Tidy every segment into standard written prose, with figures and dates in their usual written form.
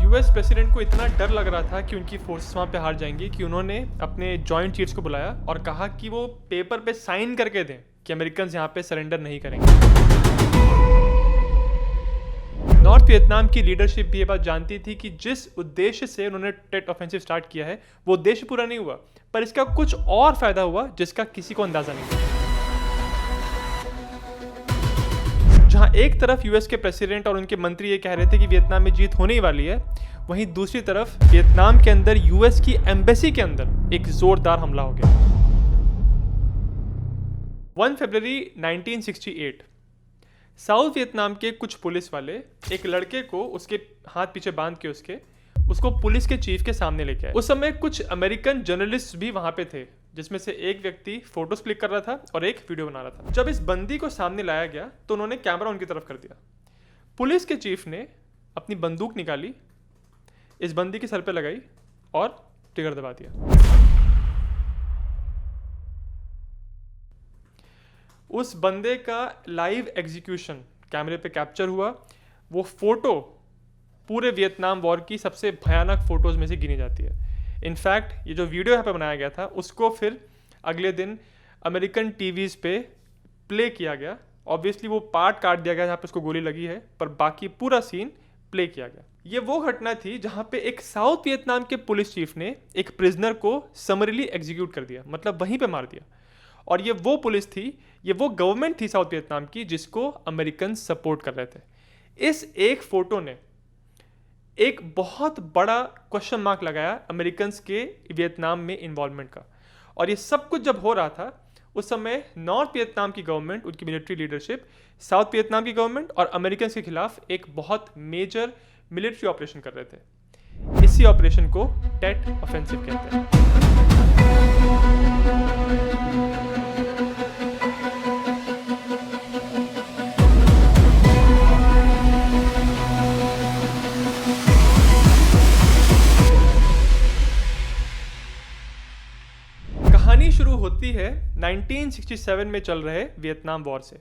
US president को इतना डर लग रहा था कि उनकी फोर्सेस वहाँ पे हार जाएंगी कि उन्होंने अपने जॉइंट चीफ्स को बुलाया और कहा कि वो पेपर पे साइन करके दें कि अमेरिकन यहाँ पे सरेंडर नहीं करेंगे। नॉर्थ वियतनाम की लीडरशिप भी ये बात जानती थी कि जिस उद्देश्य से उन्होंने टेट ऑफेंसिव स्टार्ट किया है वो उद्देश्य पूरा नहीं हुआ, पर इसका कुछ और फायदा हुआ जिसका किसी को अंदाजा नहीं था। जहां एक तरफ यूएस के प्रेसिडेंट और उनके मंत्री ये कह रहे थे कि वियतनाम में जीत होने ही वाली है, वहीं दूसरी तरफ वियतनाम के अंदर यूएस की एम्बेसी के अंदर एक जोरदार हमला हो गया। 1 फरवरी 1968 साउथ वियतनाम के कुछ पुलिस वाले एक लड़के को उसके हाथ पीछे बांध के उसको पुलिस के चीफ के सामने लेके आए। उस समय कुछ अमेरिकन जर्नलिस्ट भी वहां पे थे, जिसमें से एक व्यक्ति फोटोज क्लिक कर रहा था और एक वीडियो बना रहा था। जब इस बंदी को सामने लाया गया तो उन्होंने कैमरा उनकी तरफ कर दिया। पुलिस के चीफ ने अपनी बंदूक निकाली, इस बंदी के सर पे लगाई और ट्रिगर दबा दिया। उस बंदे का लाइव एग्जीक्यूशन कैमरे पे कैप्चर हुआ। वो फोटो पूरे वियतनाम वॉर की सबसे भयानक फोटोज में से गिनी जाती है। इनफैक्ट ये जो वीडियो यहाँ पे बनाया गया था उसको फिर अगले दिन अमेरिकन टीवीज़ पे प्ले किया गया। ऑब्वियसली वो पार्ट काट दिया गया जहाँ पे उसको गोली लगी है, पर बाकी पूरा सीन प्ले किया गया। ये वो घटना थी जहाँ पे एक साउथ वियतनाम के पुलिस चीफ ने एक प्रिजनर को समरीली एग्जीक्यूट कर दिया, मतलब वहीं पे मार दिया। और ये वो पुलिस थी, ये वो गवर्नमेंट थी साउथ वियतनाम की जिसको अमेरिकन सपोर्ट कर रहे थे। इस एक फोटो ने एक बहुत बड़ा क्वेश्चन मार्क लगाया अमेरिकन्स के वियतनाम में इन्वॉल्वमेंट का। और ये सब कुछ जब हो रहा था उस समय नॉर्थ वियतनाम की गवर्नमेंट, उनकी मिलिट्री लीडरशिप साउथ वियतनाम की गवर्नमेंट और अमेरिकन्स के खिलाफ एक बहुत मेजर मिलिट्री ऑपरेशन कर रहे थे। इसी ऑपरेशन को टेट ऑफेंसिव कहते हैं। कहानी शुरू होती है 1967 में चल रहे वियतनाम वॉर से।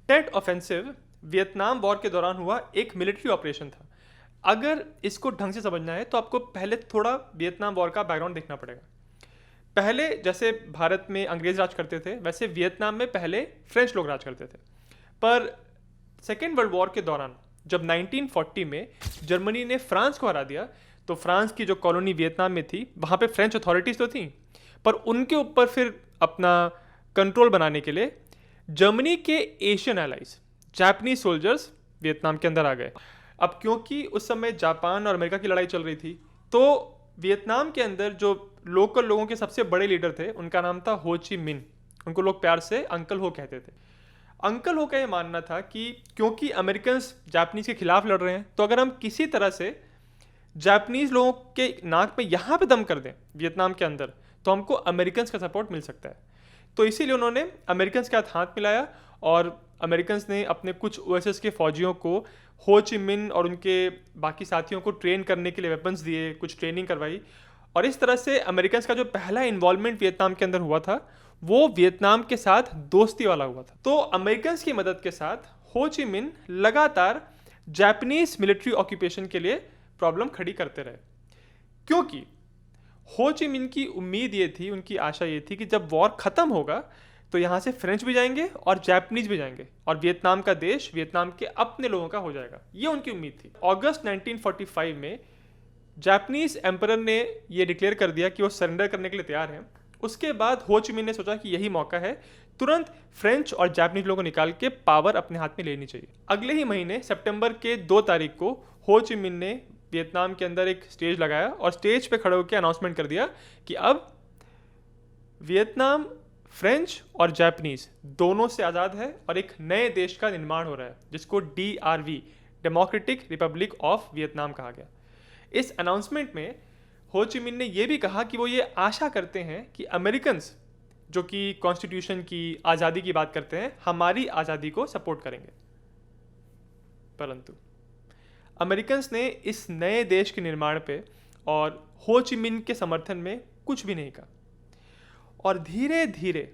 टेट ऑफेंसिव वियतनाम वॉर के दौरान हुआ एक मिलिट्री ऑपरेशन था। अगर इसको ढंग से समझना है तो आपको पहले थोड़ा वियतनाम वॉर का बैकग्राउंड देखना पड़ेगा। पहले जैसे भारत में अंग्रेज राज करते थे, वैसे वियतनाम में पहले फ्रेंच लोग राज करते थे। पर सेकेंड वर्ल्ड वॉर के दौरान जब 1940 में जर्मनी ने फ्रांस को हरा दिया, तो फ्रांस की जो कॉलोनी वियतनाम में थी वहाँ पे फ्रेंच अथॉरिटीज़ तो थी, पर उनके ऊपर फिर अपना कंट्रोल बनाने के लिए जर्मनी के Asian allies Japanese soldiers Vietnam के अंदर आ गए। अब क्योंकि उस समय जापान और अमेरिका की लड़ाई चल रही थी, तो वियतनाम के अंदर जो लोकल लोगों के सबसे बड़े लीडर थे उनका नाम था हो ची मिन। उनको लोग प्यार से अंकल हो कहते थे। अंकल हो का ये मानना था कि क्योंकि अमेरिकन्स जापानीज के खिलाफ लड़ रहे हैं, तो अगर हम किसी तरह से जापानीज लोगों के नाक में यहाँ पे दम कर दें वियतनाम के अंदर, तो हमको अमेरिकन्स का सपोर्ट मिल सकता है। तो इसीलिए उन्होंने अमेरिकन्स के साथ हाथ मिलाया और अमेरिकन्स ने अपने कुछ ओएसएस के फौजियों को हो ची मिन और उनके बाकी साथियों को ट्रेन करने के लिए वेपन्स दिए, कुछ ट्रेनिंग करवाई। और इस तरह से अमेरिकन्स का जो पहला इन्वॉल्वमेंट वियतनाम के अंदर हुआ था वो वियतनाम के साथ दोस्ती वाला हुआ था। तो अमेरिकन्स की मदद के साथ हो ची मिन लगातार जापानीज मिलिट्री ऑक्यूपेशन के लिए प्रॉब्लम खड़ी करते रहे, क्योंकि हो ची मिन की उम्मीद ये थी, उनकी आशा ये थी कि जब वॉर ख़त्म होगा तो यहाँ से फ्रेंच भी जाएंगे और जापानीज भी जाएंगे और वियतनाम का देश वियतनाम के अपने लोगों का हो जाएगा। ये उनकी उम्मीद थी। अगस्त 1945 में जापानीज एम्परर ने ये डिक्लेयर कर दिया कि वो सरेंडर करने के लिए तैयार हैं। उसके बाद हो ची मिन ने सोचा कि यही मौका है, तुरंत फ्रेंच और जापानीज लोगों को निकाल के पावर अपने हाथ में लेनी चाहिए। अगले ही महीने सितंबर के 2 तारीख को हो ची मिन ने वियतनाम के अंदर एक स्टेज लगाया और स्टेज पे खड़े होकर अनाउंसमेंट कर दिया कि अब वियतनाम फ्रेंच और जापानीज दोनों से आज़ाद है और एक नए देश का निर्माण हो रहा है जिसको DRV democratic Republic of Vietnam कहा गया। इस अनाउंसमेंट में हो ची मिन ने यह भी कहा कि वो ये आशा करते हैं कि अमेरिकन्स जो कि कॉन्स्टिट्यूशन की आज़ादी की बात करते हैं, हमारी आज़ादी को सपोर्ट करेंगे। परंतु अमेरिकन्स ने इस नए देश के निर्माण पे और हो ची मिन के समर्थन में कुछ भी नहीं कहा। और धीरे धीरे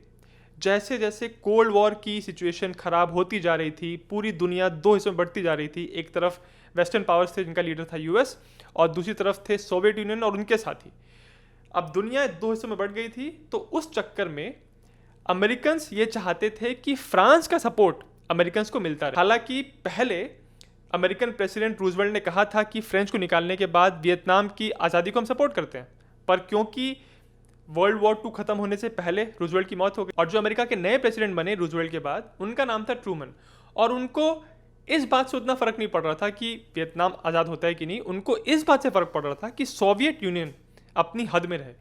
जैसे जैसे कोल्ड वॉर की सिचुएशन ख़राब होती जा रही थी, पूरी दुनिया 2 हिस्सों में बढ़ती जा रही थी। एक तरफ वेस्टर्न पावर्स थे जिनका लीडर था यूएस, और दूसरी तरफ थे सोवियत यूनियन और उनके साथी। अब दुनिया दो हिस्सों में बढ़ गई थी, तो उस चक्कर में अमेरिकन्स ये चाहते थे कि फ्रांस का सपोर्ट अमेरिकन्स को मिलता रहे। हालांकि पहले अमेरिकन प्रेसिडेंट रूजवेल्ट ने कहा था कि फ्रेंच को निकालने के बाद वियतनाम की आज़ादी को हम सपोर्ट करते हैं, पर क्योंकि वर्ल्ड वॉर 2 खत्म होने से पहले रूजवेल्ट की मौत हो गई और जो अमेरिका के नए प्रेसिडेंट बने रूजवेल्ट के बाद, उनका नाम था ट्रूमन, और उनको इस बात से उतना फर्क नहीं पड़ रहा था कि वियतनाम आज़ाद होता है कि नहीं। उनको इस बात से फर्क पड़ रहा था कि सोवियत यूनियन अपनी हद में रहे,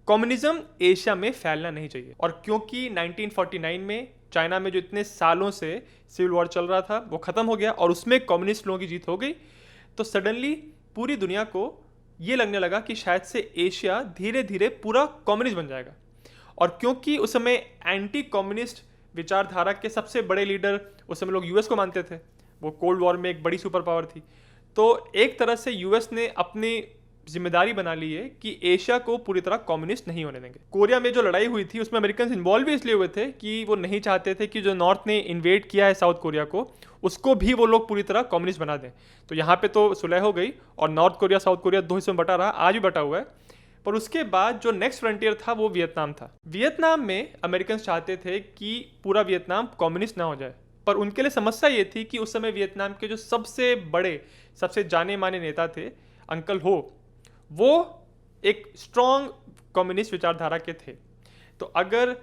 कम्युनिज्म एशिया में फैलना नहीं चाहिए। और क्योंकि 1949 में चाइना में जो इतने सालों से सिविल वॉर चल रहा था वो ख़त्म हो गया और उसमें कम्युनिस्ट लोगों की जीत हो गई, तो सडनली पूरी दुनिया को ये लगने लगा कि शायद से एशिया धीरे धीरे पूरा कम्युनिस्ट बन जाएगा। और क्योंकि उस समय एंटी कम्युनिस्ट विचारधारा के सबसे बड़े लीडर उस समय लोग यूएस को मानते थे, वो कोल्ड वॉर में एक बड़ी सुपर पावर थी, तो एक तरह से यूएस ने अपनी जिम्मेदारी बना ली है कि एशिया को पूरी तरह कम्युनिस्ट नहीं होने देंगे। कोरिया में जो लड़ाई हुई थी उसमें अमेरिकन इन्वॉल्व भी इसलिए हुए थे कि वो नहीं चाहते थे कि जो नॉर्थ ने इन्वेड किया है साउथ कोरिया को, उसको भी वो लोग पूरी तरह कम्युनिस्ट बना दें। तो यहाँ पे तो सुलह हो गई और नॉर्थ कोरिया साउथ कोरिया 2 हिस्सों में बटा रहा, आज भी बटा हुआ है। पर उसके बाद जो नेक्स्ट फ्रंटियर था वो वियतनाम था। वियतनाम में अमेरिकन चाहते थे कि पूरा वियतनाम कम्युनिस्ट ना हो जाए, पर उनके लिए समस्या ये थी कि उस समय वियतनाम के जो सबसे बड़े सबसे जाने माने नेता थे अंकल हो, वो एक स्ट्रॉन्ग कम्युनिस्ट विचारधारा के थे। तो अगर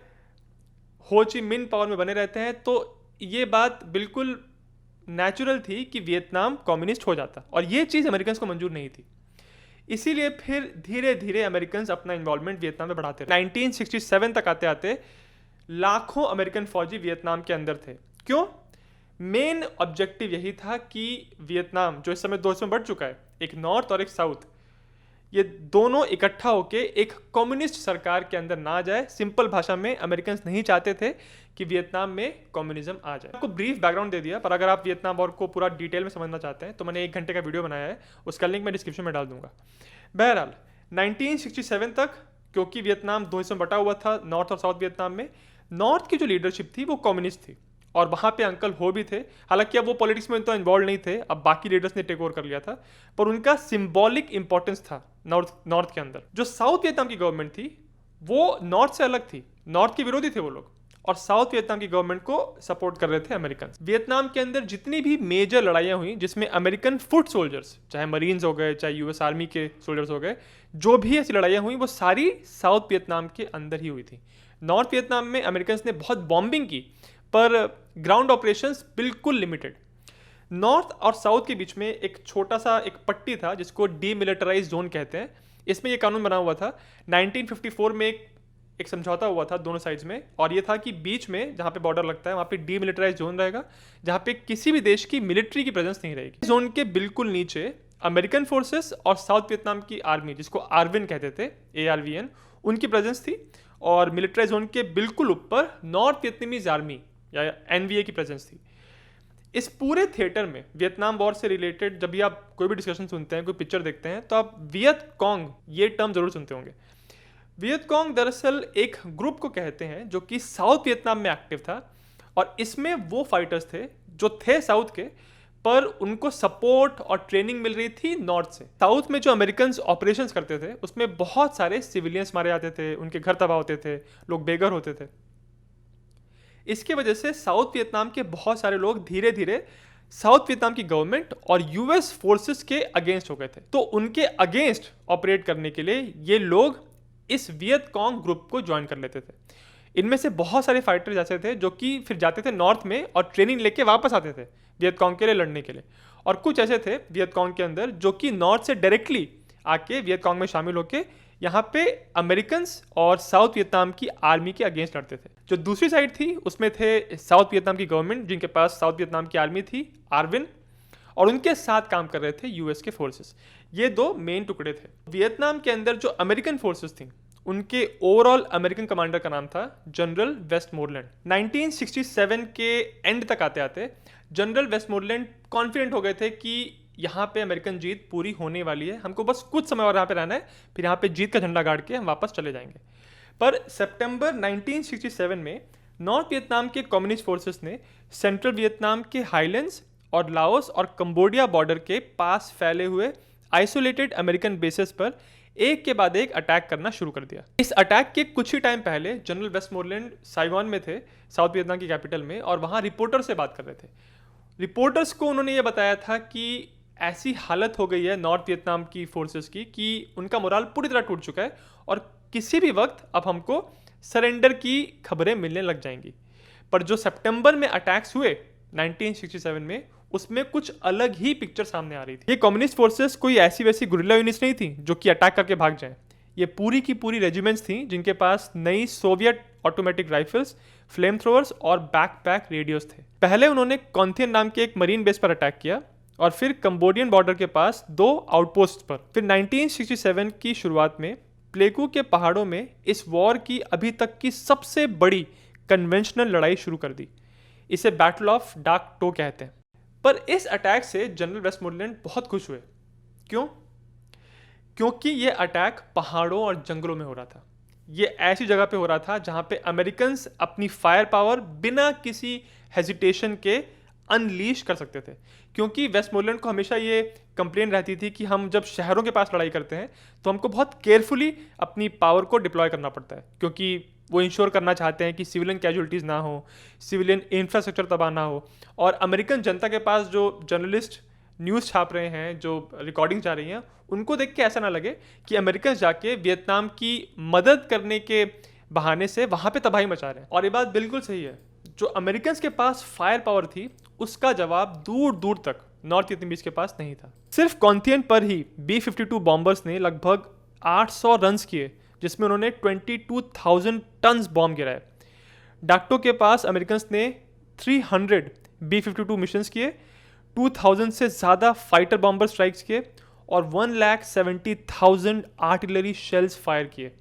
हो ची मिन पावर में बने रहते हैं तो ये बात बिल्कुल नेचुरल थी कि वियतनाम कम्युनिस्ट हो जाता, और ये चीज़ अमेरिकन को मंजूर नहीं थी। इसीलिए फिर धीरे धीरे अमेरिकन अपना इन्वॉल्वमेंट वियतनाम में बढ़ाते रहे। 1967 तक आते आते लाखों अमेरिकन फौजी वियतनाम के अंदर थे। क्यों? मेन ऑब्जेक्टिव यही था कि वियतनाम जो इस समय 2 हिस्सों में बढ़ चुका है, एक नॉर्थ और एक साउथ, ये दोनों इकट्ठा होके एक कम्युनिस्ट सरकार के अंदर ना जाए। सिंपल भाषा में अमेरिकन नहीं चाहते थे कि वियतनाम में कम्युनिज्म आ जाए। आपको ब्रीफ बैकग्राउंड दे दिया, पर अगर आप वियतनाम वॉर को पूरा डिटेल में समझना चाहते हैं तो मैंने 1 घंटे का वीडियो बनाया है, उसका लिंक मैं डिस्क्रिप्शन में डाल दूंगा। बहरहाल 1967 तक क्योंकि वियतनाम 2 हिस्सों में बटा हुआ था, नॉर्थ और साउथ वियतनाम में, नॉर्थ की जो लीडरशिप थी वो कम्युनिस्ट थी और वहाँ पे अंकल हो भी थे। हालांकि अब वो पॉलिटिक्स में तो इन्वॉल्व नहीं थे, अब बाकी लीडर्स ने टेक ओवर कर लिया था, पर उनका सिंबॉलिक इंपॉर्टेंस था नॉर्थ के अंदर। जो साउथ वियतनाम की गवर्नमेंट थी वो नॉर्थ से अलग थी, नॉर्थ के विरोधी थे वो लोग, और साउथ वियतनाम की गवर्नमेंट को सपोर्ट कर रहे थे अमेरिकन। वियतनाम के अंदर जितनी भी मेजर लड़ाइयाँ हुई जिसमें अमेरिकन फुट सोल्जर्स, चाहे मरीन्स हो गए चाहे यूएस आर्मी के सोल्जर्स हो गए, जो भी ऐसी लड़ाइयाँ हुई वो सारी साउथ वियतनाम के अंदर ही हुई थी। नॉर्थ वियतनाम में अमेरिकन ने बहुत बॉम्बिंग की, पर ग्राउंड ऑपरेशंस बिल्कुल लिमिटेड। नॉर्थ और साउथ के बीच में एक छोटा सा एक पट्टी था जिसको डीमिलिटराइज जोन कहते हैं। इसमें ये कानून बना हुआ था 1954 में, एक समझौता हुआ था दोनों साइड्स में, और ये था कि बीच में जहाँ पे बॉर्डर लगता है वहाँ पे डीमिलिटराइज जोन रहेगा, जहाँ पे किसी भी देश की मिलिट्री की प्रेजेंस नहीं रहेगी। जोन के बिल्कुल नीचे अमेरिकन फोर्सेस और साउथ वियतनाम की आर्मी, जिसको आरविन कहते थे, ARVN, उनकी प्रेजेंस थी, और मिलिट्राइज जोन के बिल्कुल ऊपर नॉर्थ वियतनामीज आर्मी या NVA की प्रेजेंस थी। इस पूरे थिएटर में वियतनाम वॉर से रिलेटेड जब भी आप कोई भी डिस्कशन सुनते हैं, कोई पिक्चर देखते हैं, तो आप वियत कॉन्ग ये टर्म जरूर सुनते होंगे। वियत कॉन्ग दरअसल एक ग्रुप को कहते हैं जो कि साउथ वियतनाम में एक्टिव था, और इसमें वो फाइटर्स थे जो थे साउथ के, पर उनको सपोर्ट और ट्रेनिंग मिल रही थी नॉर्थ से। साउथ में जो अमेरिकन ऑपरेशंस करते थे उसमें बहुत सारे सिविलियंस मारे जाते थे, उनके घर तबाह होते थे, लोग बेघर होते थे। इसके वजह से साउथ वियतनाम के बहुत सारे लोग धीरे धीरे साउथ वियतनाम की गवर्नमेंट और यूएस फोर्सेस के अगेंस्ट हो गए थे। तो उनके अगेंस्ट ऑपरेट करने के लिए ये लोग इस वियत कॉन्ग ग्रुप को ज्वाइन कर लेते थे। इनमें से बहुत सारे फाइटर्स ऐसे थे जो कि फिर जाते थे नॉर्थ में और ट्रेनिंग लेके वापस आते थे वियत कॉन्ग के लिए लड़ने के लिए, और कुछ ऐसे थे वियत कॉन्ग के अंदर जो कि नॉर्थ से डायरेक्टली आके वियत कॉन्ग में शामिल होके यहाँ पे अमेरिकन और साउथ वियतनाम की आर्मी के अगेंस्ट लड़ते थे। जो दूसरी साइड थी उसमें थे साउथ वियतनाम की गवर्नमेंट, जिनके पास साउथ वियतनाम की आर्मी थी आरविन, और उनके साथ काम कर रहे थे यूएस के फोर्सेस। ये 2 मेन टुकड़े थे। वियतनाम के अंदर जो अमेरिकन फोर्सेस थी उनके ओवरऑल अमेरिकन कमांडर का नाम था जनरल वेस्टमोरलैंड। 1967 के एंड तक आते आते जनरल वेस्टमोरलैंड कॉन्फिडेंट हो गए थे कि यहाँ पे अमेरिकन जीत पूरी होने वाली है, हमको बस कुछ समय और यहाँ पे रहना है, फिर यहाँ पे जीत का झंडा गाड़ के हम वापस चले जाएंगे। पर सितंबर 1967 में नॉर्थ वियतनाम के कम्युनिस्ट फोर्सेस ने सेंट्रल वियतनाम के हाईलैंड्स और लाओस और कंबोडिया बॉर्डर के पास फैले हुए आइसोलेटेड अमेरिकन बेसेस पर एक के बाद एक अटैक करना शुरू कर दिया। इस अटैक के कुछ ही टाइम पहले जनरल वेस्टमोरलैंड साइगॉन में थे, साउथ वियतनाम की कैपिटल में, और वहाँ रिपोर्टर से बात कर रहे थे। रिपोर्टर्स को उन्होंने ये बताया था कि ऐसी हालत हो गई है नॉर्थ वियतनाम की फोर्सेस की कि उनका मोराल पूरी तरह टूट चुका है और किसी भी वक्त अब हमको सरेंडर की खबरें मिलने लग जाएंगी। पर जो सितंबर में अटैक्स हुए 1967 में, उसमें कुछ अलग ही पिक्चर सामने आ रही थी। ये कम्युनिस्ट फोर्सेस कोई ऐसी वैसी गुरिल्ला यूनिट्स नहीं थी जो कि अटैक करके भाग जाएं। ये पूरी की पूरी रेजिमेंट्स थी जिनके पास नई Soviet automatic rifles, flame throwers और बैकपैक रेडियोस थे। पहले उन्होंने कॉन्थियन नाम के एक मरीन बेस पर अटैक किया और फिर कंबोडियन बॉर्डर के पास 2 आउटपोस्ट पर। फिर 1967 की शुरुआत में प्लेकू के पहाड़ों में इस वॉर की अभी तक की सबसे बड़ी कन्वेंशनल लड़ाई शुरू कर दी। इसे बैटल ऑफ डार्क टो कहते हैं। पर इस अटैक से जनरल वेस्टमोरलैंड बहुत खुश हुए। क्यों? क्योंकि ये अटैक पहाड़ों और जंगलों में हो रहा था। ये ऐसी जगह पे हो रहा था जहां पे अमेरिकन्स अपनी फायर पावर बिना किसी हेजिटेशन के अनलीश कर सकते थे। क्योंकि वेस्टमोरलैंड को हमेशा ये कंप्लेन रहती थी कि हम जब शहरों के पास लड़ाई करते हैं तो हमको बहुत केयरफुली अपनी पावर को डिप्लॉय करना पड़ता है, क्योंकि वो इंश्योर करना चाहते हैं कि सिविलियन कैजुअलिटीज़ ना हो, सिविलियन इंफ्रास्ट्रक्चर तबाह ना हो। और अमेरिकन जनता के पास जो जर्नलिस्ट न्यूज़ छाप रहे हैं, जो रिकॉर्डिंग जा रही हैं, उनको देख के ऐसा ना लगे कि अमेरिकन जाके वियतनाम की मदद करने के बहाने से वहाँ पे तबाही मचा रहे हैं। और ये बात बिल्कुल सही है। जो अमेरिकन के पास फायर पावर थी उसका जवाब दूर दूर तक नॉर्थ वियतनामीज के पास नहीं था। सिर्फ कॉन्थियन पर ही B-52 बॉम्बर्स ने लगभग 800 रन्स किए, जिसमें उन्होंने 22,000 टन्स बॉम्ब गिराए। डाक्टो के पास अमेरिकन ने 300 B-52 मिशंस किए, 2000 से ज़्यादा फाइटर बॉम्बर स्ट्राइक्स किए और 1,70,000 आर्टिलरी शेल्स फायर किए।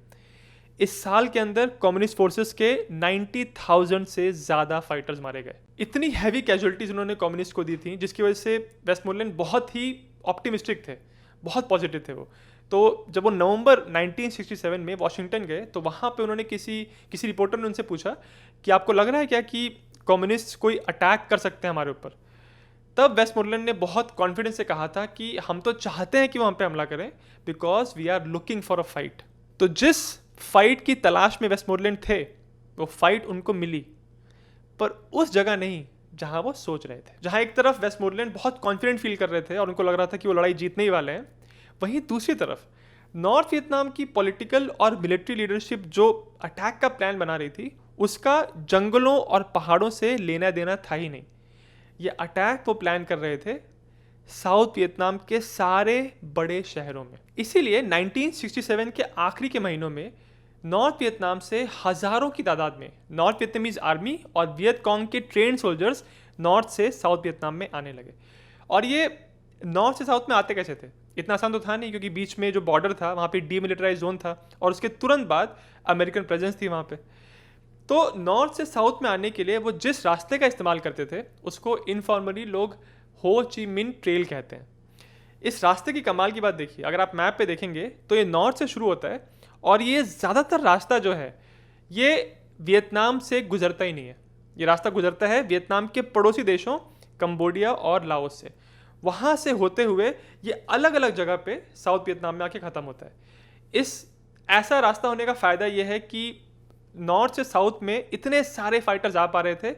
इस साल के अंदर कम्युनिस्ट फोर्सेस के 90,000 से ज़्यादा फाइटर्स मारे गए। इतनी हैवी कैजुअलिटीज उन्होंने कम्युनिस्ट को दी थी, जिसकी वजह से वेस्टमोरलैंड बहुत ही ऑप्टिमिस्टिक थे, बहुत पॉजिटिव थे वो। तो जब वो नवंबर 1967 में वॉशिंगटन गए तो वहाँ पे उन्होंने किसी रिपोर्टर ने उनसे पूछा कि आपको लग रहा है क्या कि कम्युनिस्ट कोई अटैक कर सकते हैं हमारे ऊपर। तब वेस्टमोरलैंड ने बहुत कॉन्फिडेंस से कहा था कि हम तो चाहते हैं कि वहाँ पे हमला करें, because we are looking for a fight. तो जिस फाइट की तलाश में वेस्टमोरलैंड थे वो फाइट उनको मिली, पर उस जगह नहीं जहाँ वो सोच रहे थे। जहाँ एक तरफ वेस्टमोरलैंड बहुत कॉन्फिडेंट फील कर रहे थे और उनको लग रहा था कि वो लड़ाई जीतने ही वाले हैं, वहीं दूसरी तरफ नॉर्थ वियतनाम की पॉलिटिकल और मिलिट्री लीडरशिप जो अटैक का प्लान बना रही थी, उसका जंगलों और पहाड़ों से लेना देना था ही नहीं। ये अटैक वो प्लान कर रहे थे साउथ वियतनाम के सारे बड़े शहरों में। इसीलिए 1967 के आखिरी के महीनों में नॉर्थ वियतनाम से हज़ारों की तादाद में नॉर्थ वियतनामीज आर्मी और वियतकॉन्ग के ट्रेन सोल्जर्स नॉर्थ से साउथ वियतनाम में आने लगे। और ये नॉर्थ से साउथ में आते कैसे थे? इतना आसान तो था नहीं, क्योंकि बीच में जो बॉर्डर था वहाँ पे डीमिलिटराइज जोन था और उसके तुरंत बाद अमेरिकन प्रेजेंस थी वहाँ पे। तो नॉर्थ से साउथ में आने के लिए वो जिस रास्ते का इस्तेमाल करते थे उसको इनफॉर्मली लोग हो ची मिन ट्रेल कहते हैं। इस रास्ते की कमाल की बात देखिए, अगर आप मैप पे देखेंगे तो ये नॉर्थ से शुरू होता है और ये ज़्यादातर रास्ता जो है ये वियतनाम से गुजरता ही नहीं है। ये रास्ता गुजरता है वियतनाम के पड़ोसी देशों कंबोडिया और लाओस से। वहाँ से होते हुए ये अलग अलग जगह पे साउथ वियतनाम में आके ख़त्म होता है। इस ऐसा रास्ता होने का फ़ायदा ये है कि नॉर्थ से साउथ में इतने सारे फाइटर्स आ पा रहे थे,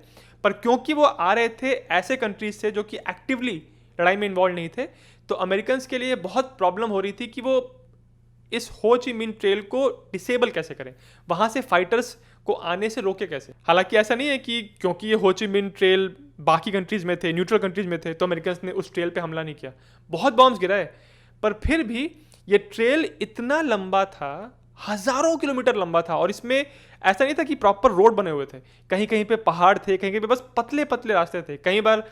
पर क्योंकि वो आ रहे थे ऐसे कंट्रीज से जो कि एक्टिवली लड़ाई में इन्वॉल्व नहीं थे, तो अमेरिकन्स के लिए बहुत प्रॉब्लम हो रही थी कि वो इस हो ची मिन ट्रेल को डिसेबल कैसे करें, वहाँ से फाइटर्स को आने से रोके कैसे। हालांकि ऐसा नहीं है कि क्योंकि ये हो ची मिन ट्रेल बाकी कंट्रीज़ में थे, न्यूट्रल कंट्रीज़ में थे, तो अमेरिकन्स ने उस ट्रेल पे हमला नहीं किया। बहुत बॉम्ब्स गिराए, पर फिर भी ये ट्रेल इतना लंबा था, हज़ारों किलोमीटर लंबा था, और इसमें ऐसा नहीं था कि प्रॉपर रोड बने हुए थे। कहीं कहीं पे पहाड़ थे, कहीं कहीं पे बस पतले पतले रास्ते थे। कई बार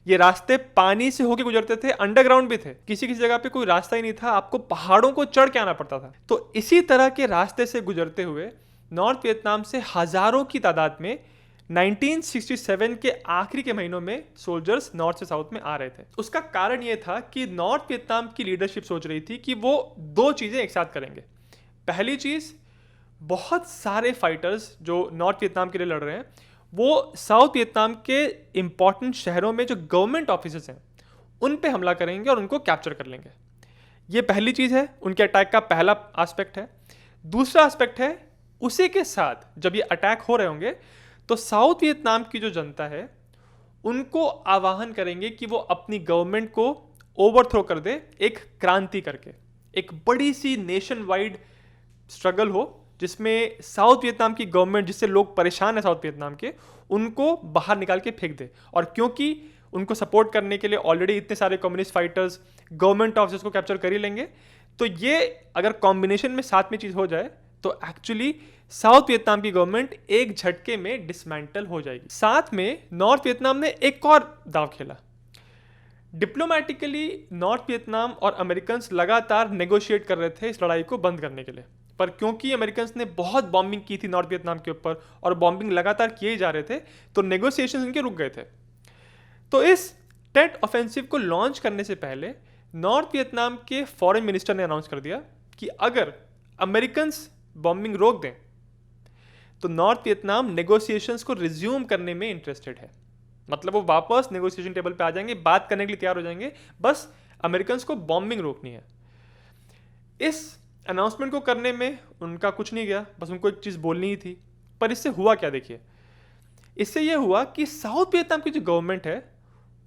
ये रास्ते पानी से होके गुजरते थे, अंडरग्राउंड भी थे। किसी किसी जगह पे कोई रास्ता ही नहीं था, आपको पहाड़ों को चढ़ के आना पड़ता था। तो इसी तरह के रास्ते से गुजरते हुए नॉर्थ वियतनाम से हज़ारों की तादाद में 1967 के आखिरी के महीनों में सोल्जर्स नॉर्थ से साउथ में आ रहे थे। उसका कारण ये था कि नॉर्थ वियतनाम की लीडरशिप सोच रही थी कि वो दो चीज़ें एक साथ करेंगे। पहली चीज़, बहुत सारे फाइटर्स जो नॉर्थ वियतनाम के लिए लड़ रहे हैं वो साउथ वियतनाम के इंपॉर्टेंट शहरों में जो गवर्नमेंट ऑफिसेस हैं उन पे हमला करेंगे और उनको कैप्चर कर लेंगे। ये पहली चीज़ है, उनके अटैक का पहला एस्पेक्ट है। दूसरा एस्पेक्ट है, उसी के साथ जब ये अटैक हो रहे होंगे तो साउथ वियतनाम की जो जनता है उनको आह्वान करेंगे कि वो अपनी गवर्नमेंट को ओवरथ्रो कर दे, एक क्रांति करके, एक बड़ी सी नेशन वाइड स्ट्रगल हो जिसमें साउथ वियतनाम की गवर्नमेंट, जिससे लोग परेशान है साउथ वियतनाम के, उनको बाहर निकाल के फेंक दे। और क्योंकि उनको सपोर्ट करने के लिए ऑलरेडी इतने सारे कम्युनिस्ट फाइटर्स गवर्नमेंट ऑफिस को कैप्चर कर ही लेंगे, तो ये अगर कॉम्बिनेशन में साथ में चीज़ हो जाए तो एक्चुअली साउथ वियतनाम की गवर्नमेंट एक झटके में डिसमेंटल हो जाएगी। साथ में नॉर्थ वियतनाम ने एक और दांव खेला। डिप्लोमेटिकली नॉर्थ वियतनाम और अमेरिकन लगातार नेगोशिएट कर रहे थे इस लड़ाई को बंद करने के लिए, पर क्योंकि अमेरिकन ने बहुत बॉम्बिंग की थी नॉर्थ वियतनाम के ऊपर और बॉम्बिंग लगातार किए ही जा रहे थे, तो नेगोशिएशन इनके रुक गए थे। तो इस टेट ऑफेंसिव को लॉन्च करने से पहले नॉर्थ वियतनाम के फॉरेन मिनिस्टर ने अनाउंस कर दिया कि अगर अमेरिकन बॉम्बिंग रोक दें तो नॉर्थ वियतनाम नेगोशिएशंस को रिज्यूम करने में इंटरेस्टेड है। मतलब वो वापस नेगोशिएशन टेबल पे आ जाएंगे, बात करने के लिए तैयार हो जाएंगे, बस अमेरिकन को बॉम्बिंग रोकनी है। इस अनाउंसमेंट को करने में उनका कुछ नहीं गया, बस उनको एक चीज़ बोलनी ही थी। पर इससे हुआ क्या, देखिए, इससे यह हुआ कि साउथ वियतनाम की जो गवर्नमेंट है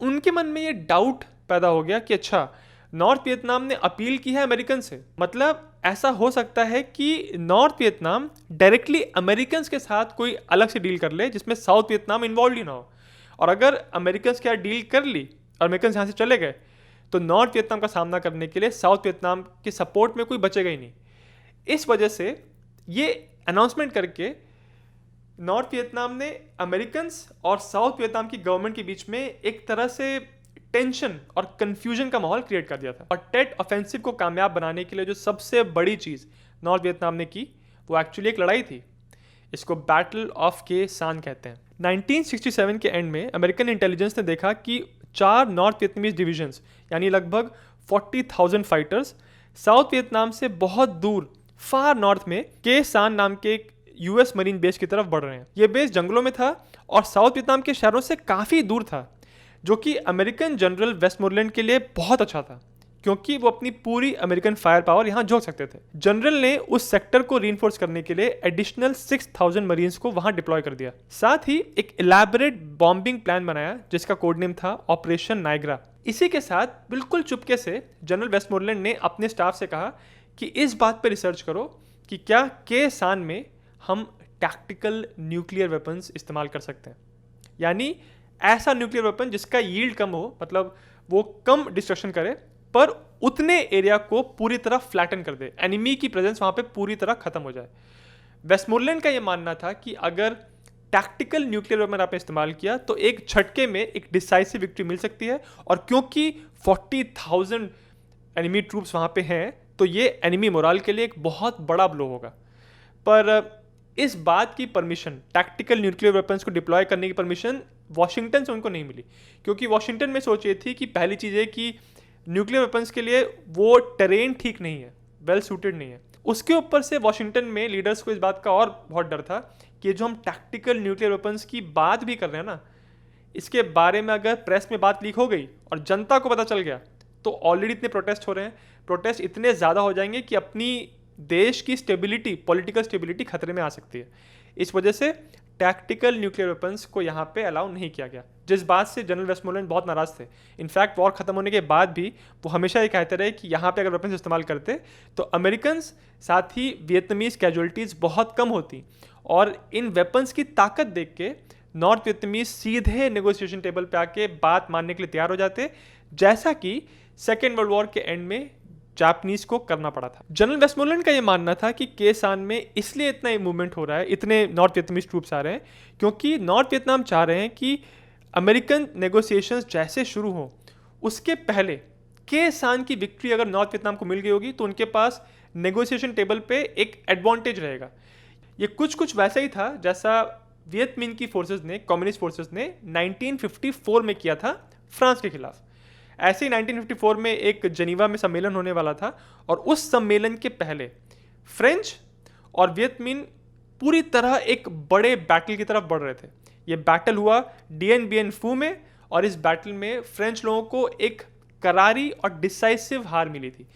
उनके मन में ये डाउट पैदा हो गया कि अच्छा, नॉर्थ वियतनाम ने अपील की है अमेरिकन से, मतलब ऐसा हो सकता है कि नॉर्थ वियतनाम डायरेक्टली अमेरिकन के साथ कोई अलग से डील कर ले जिसमें साउथ वियतनाम इन्वॉल्व ही ना हो। और अगर अमेरिकन के साथ डील कर ली और अमेरिकन यहाँ से चले गए तो नॉर्थ वियतनाम का सामना करने के लिए साउथ वियतनाम के सपोर्ट में कोई बचेगा ही नहीं। इस वजह से ये अनाउंसमेंट करके नॉर्थ वियतनाम ने अमेरिकन और साउथ वियतनाम की गवर्नमेंट के बीच में एक तरह से टेंशन और कंफ्यूजन का माहौल क्रिएट कर दिया था। और टेट ऑफेंसिव को कामयाब बनाने के लिए जो सबसे बड़ी चीज़ नॉर्थ वियतनाम ने की वो एक्चुअली एक लड़ाई थी। इसको बैटल ऑफ के सान कहते हैं। 1967 के एंड में अमेरिकन इंटेलिजेंस ने देखा कि 4 नॉर्थ वियतनामीज डिविजन्स यानी लगभग 40,000 फाइटर्स साउथ वियतनाम से बहुत दूर फार नॉर्थ में के सान नाम के एक यूएस मरीन बेस की तरफ बढ़ रहे हैं। ये बेस जंगलों में था और साउथ वियतनाम के शहरों से काफ़ी दूर था, जो कि अमेरिकन जनरल वेस्टमोरलैंड के लिए बहुत अच्छा था क्योंकि वो अपनी पूरी अमेरिकन फायर पावर यहाँ झोंक सकते थे। जनरल ने उस सेक्टर को रीइंफोर्स करने के लिए एडिशनल 6,000 मरीन्स को वहाँ डिप्लॉय कर दिया। साथ ही एक इलैबोरेट बॉम्बिंग प्लान बनाया जिसका कोड नेम था ऑपरेशन नाइग्रा। इसी के साथ बिल्कुल चुपके से जनरल वेस्टमोरलैंड ने अपने स्टाफ से कहा कि इस बात पर रिसर्च करो कि क्या के सान में हम टैक्टिकल न्यूक्लियर वेपन्स इस्तेमाल कर सकते हैं, यानी ऐसा न्यूक्लियर वेपन जिसका यील्ड कम हो, मतलब वो कम डिस्ट्रक्शन करे पर उतने एरिया को पूरी तरह फ्लैटन कर दे, एनिमी की प्रेजेंस वहाँ पे पूरी तरह खत्म हो जाए। वेस्टमोरलैंड का ये मानना था कि अगर टैक्टिकल न्यूक्लियर वेपन आपने इस्तेमाल किया तो एक झटके में एक डिसाइसिव विक्ट्री मिल सकती है, और क्योंकि 40,000 एनिमी ट्रूप्स वहाँ पे हैं तो ये एनिमी मोराल के लिए एक बहुत बड़ा ब्लो होगा। पर इस बात की परमिशन, टैक्टिकल न्यूक्लियर वेपन्स को डिप्लॉय करने की परमिशन वॉशिंगटन से उनको नहीं मिली, क्योंकि वॉशिंगटन में सोच ये थी कि पहली चीज़ है कि न्यूक्लियर वेपन्स के लिए वो टेरेन ठीक नहीं है, वेल सूटेड नहीं है। उसके ऊपर से वॉशिंगटन में लीडर्स को इस बात का और बहुत डर था कि जो हम टैक्टिकल न्यूक्लियर वेपन्स की बात भी कर रहे हैं ना, इसके बारे में अगर प्रेस में बात लीक हो गई और जनता को पता चल गया तो ऑलरेडी इतने प्रोटेस्ट हो रहे हैं, प्रोटेस्ट इतने ज़्यादा हो जाएंगे कि अपनी देश की स्टेबिलिटी, पॉलिटिकल स्टेबिलिटी खतरे में आ सकती है। इस वजह से टैक्टिकल न्यूक्लियर वेपन्स को यहाँ पे अलाउ नहीं किया गया, जिस बात से जनरल वेस्टमोरलैंड बहुत नाराज़ थे। इनफैक्ट वॉर खत्म होने के बाद भी वो हमेशा ये कहते रहे कि यहाँ पे अगर वेपन्स इस्तेमाल करते तो अमेरिकन साथ ही वियतनामीज कैजुअलिटीज़ बहुत कम होती, और इन वेपन्स की ताकत देख के नॉर्थ वियतनामीज सीधे नेगोशिएशन टेबल पे आके बात मानने के लिए तैयार हो जाते, जैसा कि सेकेंड वर्ल्ड वॉर के एंड में जापानीज को करना पड़ा था। जनरल वेस्टमोरलैंड का ये मानना था कि के सान में इसलिए इतना मूवमेंट हो रहा है, इतने नॉर्थ वियतनामीज ट्रूप्स आ रहे हैं, क्योंकि नॉर्थ वियतनाम चाह रहे हैं कि अमेरिकन नेगोशिएशंस जैसे शुरू हो उसके पहले के सान की विक्ट्री अगर नॉर्थ वियतनाम को मिल गई होगी तो उनके पास नेगोशिएशन टेबल पे एक एडवांटेज रहेगा। ये कुछ वैसा ही था जैसा वियतमिन की फोर्सेस ने, कम्युनिस्ट फोर्सेस ने 1954 में किया था फ्रांस के खिलाफ। ऐसे ही 1954 में एक जनीवा में सम्मेलन होने वाला था, और उस सम्मेलन के पहले फ्रेंच और वियतमिन पूरी तरह एक बड़े बैटल की तरफ बढ़ रहे थे। ये बैटल हुआ डीएन बियन फू में, और इस बैटल में फ्रेंच लोगों को एक करारी और डिसाइसिव हार मिली थी।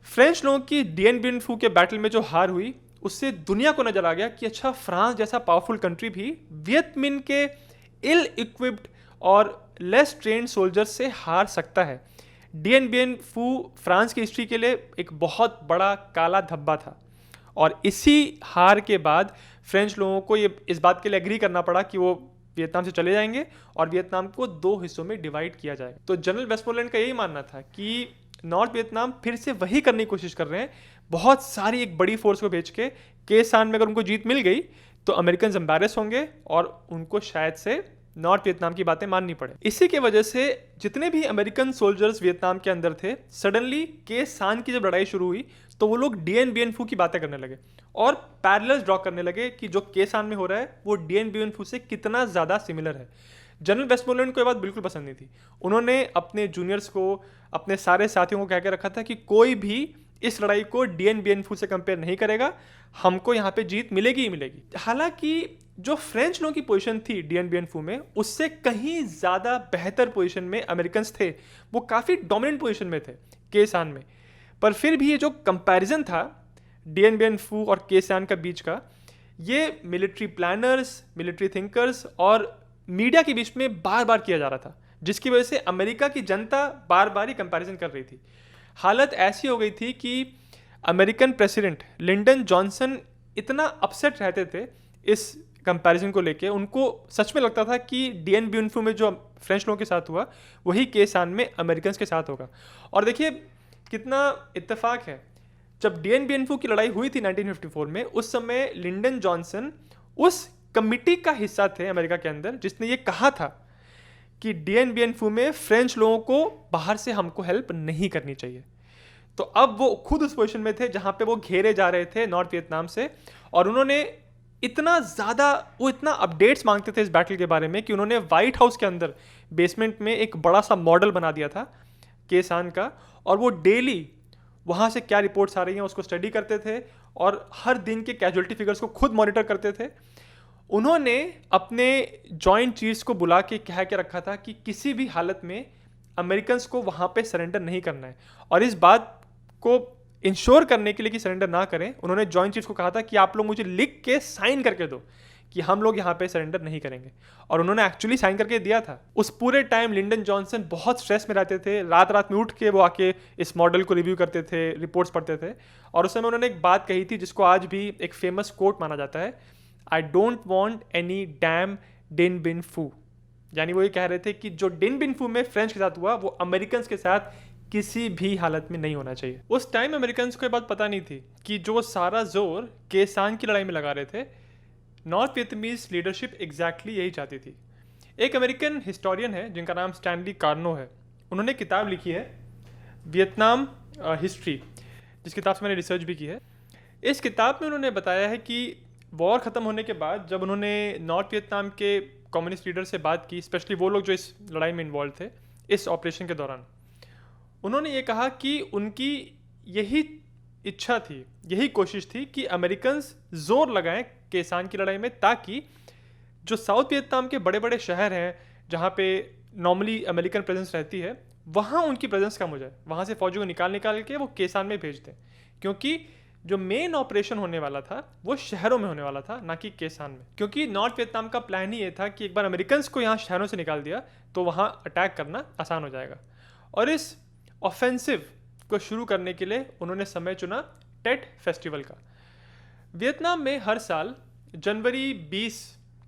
फ्रेंच लोगों की डियन बियन फू के बैटल में जो हार हुई, उससे दुनिया को नजर आ गया कि अच्छा, फ्रांस जैसा पावरफुल कंट्री भी वियत मिन के इल इक्विप्ड और लेस ट्रेन्ड सोल्जर्स से हार सकता है। डियन बियन फू फ्रांस की हिस्ट्री के लिए एक बहुत बड़ा काला धब्बा था, और इसी हार के बाद फ्रेंच लोगों को ये इस बात के लिए एग्री करना पड़ा कि वो वियतनाम से चले जाएंगे और वियतनाम को 2 हिस्सों में डिवाइड किया जाएगा। तो जनरल वेस्टमोरलैंड का यही मानना था कि नॉर्थ वियतनाम फिर से वही करने की कोशिश कर रहे हैं, बहुत सारी एक बड़ी फोर्स को भेज के सान में अगर उनको जीत मिल गई तो अमेरिकन एम्बैरेस होंगे और उनको शायद से नॉर्थ वियतनाम की बातें माननी पड़े। इसी के वजह से जितने भी अमेरिकन सोल्जर्स वियतनाम के अंदर थे, सडनली के सान की जब लड़ाई शुरू हुई तो वो लोग डियन बियन फू की बातें करने लगे और पैरेलल्स ड्रॉ करने लगे कि जो के सान में हो रहा है वो डियन बियन फू से कितना ज़्यादा सिमिलर है। जनरल वेस्टमोरलैंड को ये बात बिल्कुल पसंद नहीं थी। उन्होंने अपने जूनियर्स को, अपने सारे साथियों को कह के रखा था कि कोई भी इस लड़ाई को डियन बियन फू से कंपेयर नहीं करेगा, हमको यहाँ पे जीत मिलेगी ही मिलेगी। हालांकि जो फ्रेंच लोगों की पोजीशन थी डियन बियन फू में, उससे कहीं ज़्यादा बेहतर पोजीशन में अमेरिकन्स थे। वो काफ़ी डोमिनेंट पोजीशन में थे के सान में, पर फिर भी ये जो कंपैरिजन था डियन बियन फू और के सान का बीच का, ये मिलिट्री प्लानर्स, मिलिट्री थिंकर्स और मीडिया के बीच में बार बार किया जा रहा था, जिसकी वजह से अमेरिका की जनता बार बार ही कंपैरिजन कर रही थी। हालत ऐसी हो गई थी कि अमेरिकन प्रेसिडेंट लिंडन जॉनसन इतना अपसेट रहते थे इस कंपैरिजन को लेके, उनको सच में लगता था कि डियन बियन फू में जो फ्रेंच लोगों के साथ हुआ वही के सान में अमेरिकन के साथ होगा। और देखिए कितना इत्तेफाक है, जब डियन बियन फू की लड़ाई हुई थी 1954 में, उस समय लिंडन जॉनसन उस कमिटी का हिस्सा थे अमेरिका के अंदर जिसने ये कहा था कि डियन बियन फू में फ्रेंच लोगों को बाहर से हमको हेल्प नहीं करनी चाहिए। तो अब वो खुद उस पोजीशन में थे जहां पे वो घेरे जा रहे थे नॉर्थ वियतनाम से, और उन्होंने इतना ज़्यादा, वो इतना अपडेट्स मांगते थे इस बैटल के बारे में कि उन्होंने वाइट हाउस के अंदर बेसमेंट में एक बड़ा सा मॉडल बना दिया था के सान का, और वो डेली वहाँ से क्या रिपोर्ट्स आ रही हैं उसको स्टडी करते थे और हर दिन के कैजुअलिटी फिगर्स को खुद मॉनिटर करते थे। उन्होंने अपने जॉइंट चीफ्स को बुला के कह के रखा था कि किसी भी हालत में अमेरिकन्स को वहाँ पे सरेंडर नहीं करना है, और इस बात को इंश्योर करने के लिए कि सरेंडर ना करें, उन्होंने जॉइंट चीफ्स को कहा था कि आप लोग मुझे लिख के साइन करके दो कि हम लोग यहाँ पे सरेंडर नहीं करेंगे, और उन्होंने एक्चुअली साइन करके दिया था। उस पूरे टाइम लिंडन जॉनसन बहुत स्ट्रेस में रहते थे, रात रात में उठ के वो आके इस मॉडल को रिव्यू करते थे, रिपोर्ट्स पढ़ते थे, और उस समय उन्होंने एक बात कही थी जिसको आज भी एक फेमस कोट माना जाता है, I don't want any damn डिन बिन फू। यानी वो ये कह रहे थे कि जो डिन बिन फू में फ्रेंच के साथ हुआ वो अमेरिकन के साथ किसी भी हालत में नहीं होना चाहिए। उस टाइम अमेरिकन को ये बात पता नहीं थी कि जो सारा जोर के सान की लड़ाई में लगा रहे थे, नॉर्थ वियतमीज लीडरशिप एग्जैक्टली यही चाहती थी। एक अमेरिकन हिस्टोरियन है जिनका नाम स्टैनली कार्नो है, उन्होंने किताब लिखी है वियतनाम हिस्ट्री, जिस किताब से मैंने रिसर्च भी की है। इस किताब में उन्होंने बताया है कि वॉर ख़त्म होने के बाद जब उन्होंने नॉर्थ वियतनाम के कम्युनिस्ट लीडर से बात की, स्पेशली वो लोग जो इस लड़ाई में इन्वॉल्व थे इस ऑपरेशन के दौरान, उन्होंने ये कहा कि उनकी यही इच्छा थी, यही कोशिश थी कि अमेरिकन्स जोर लगाएं के सान की लड़ाई में, ताकि जो साउथ वियतनाम के बड़े बड़े शहर हैं जहाँ पे नॉर्मली अमेरिकन प्रेजेंस रहती है, वहाँ उनकी प्रेजेंस कम हो जाए, वहाँ से फौजियों को निकाल के वो के सान में भेज दें, क्योंकि जो मेन ऑपरेशन होने वाला था वो शहरों में होने वाला था, ना कि के सान में। क्योंकि नॉर्थ वियतनाम का प्लान ही ये था कि एक बार अमेरिकन्स को यहाँ शहरों से निकाल दिया तो वहाँ अटैक करना आसान हो जाएगा। और इस ऑफेंसिव को शुरू करने के लिए उन्होंने समय चुना टेट फेस्टिवल का। वियतनाम में हर साल जनवरी 20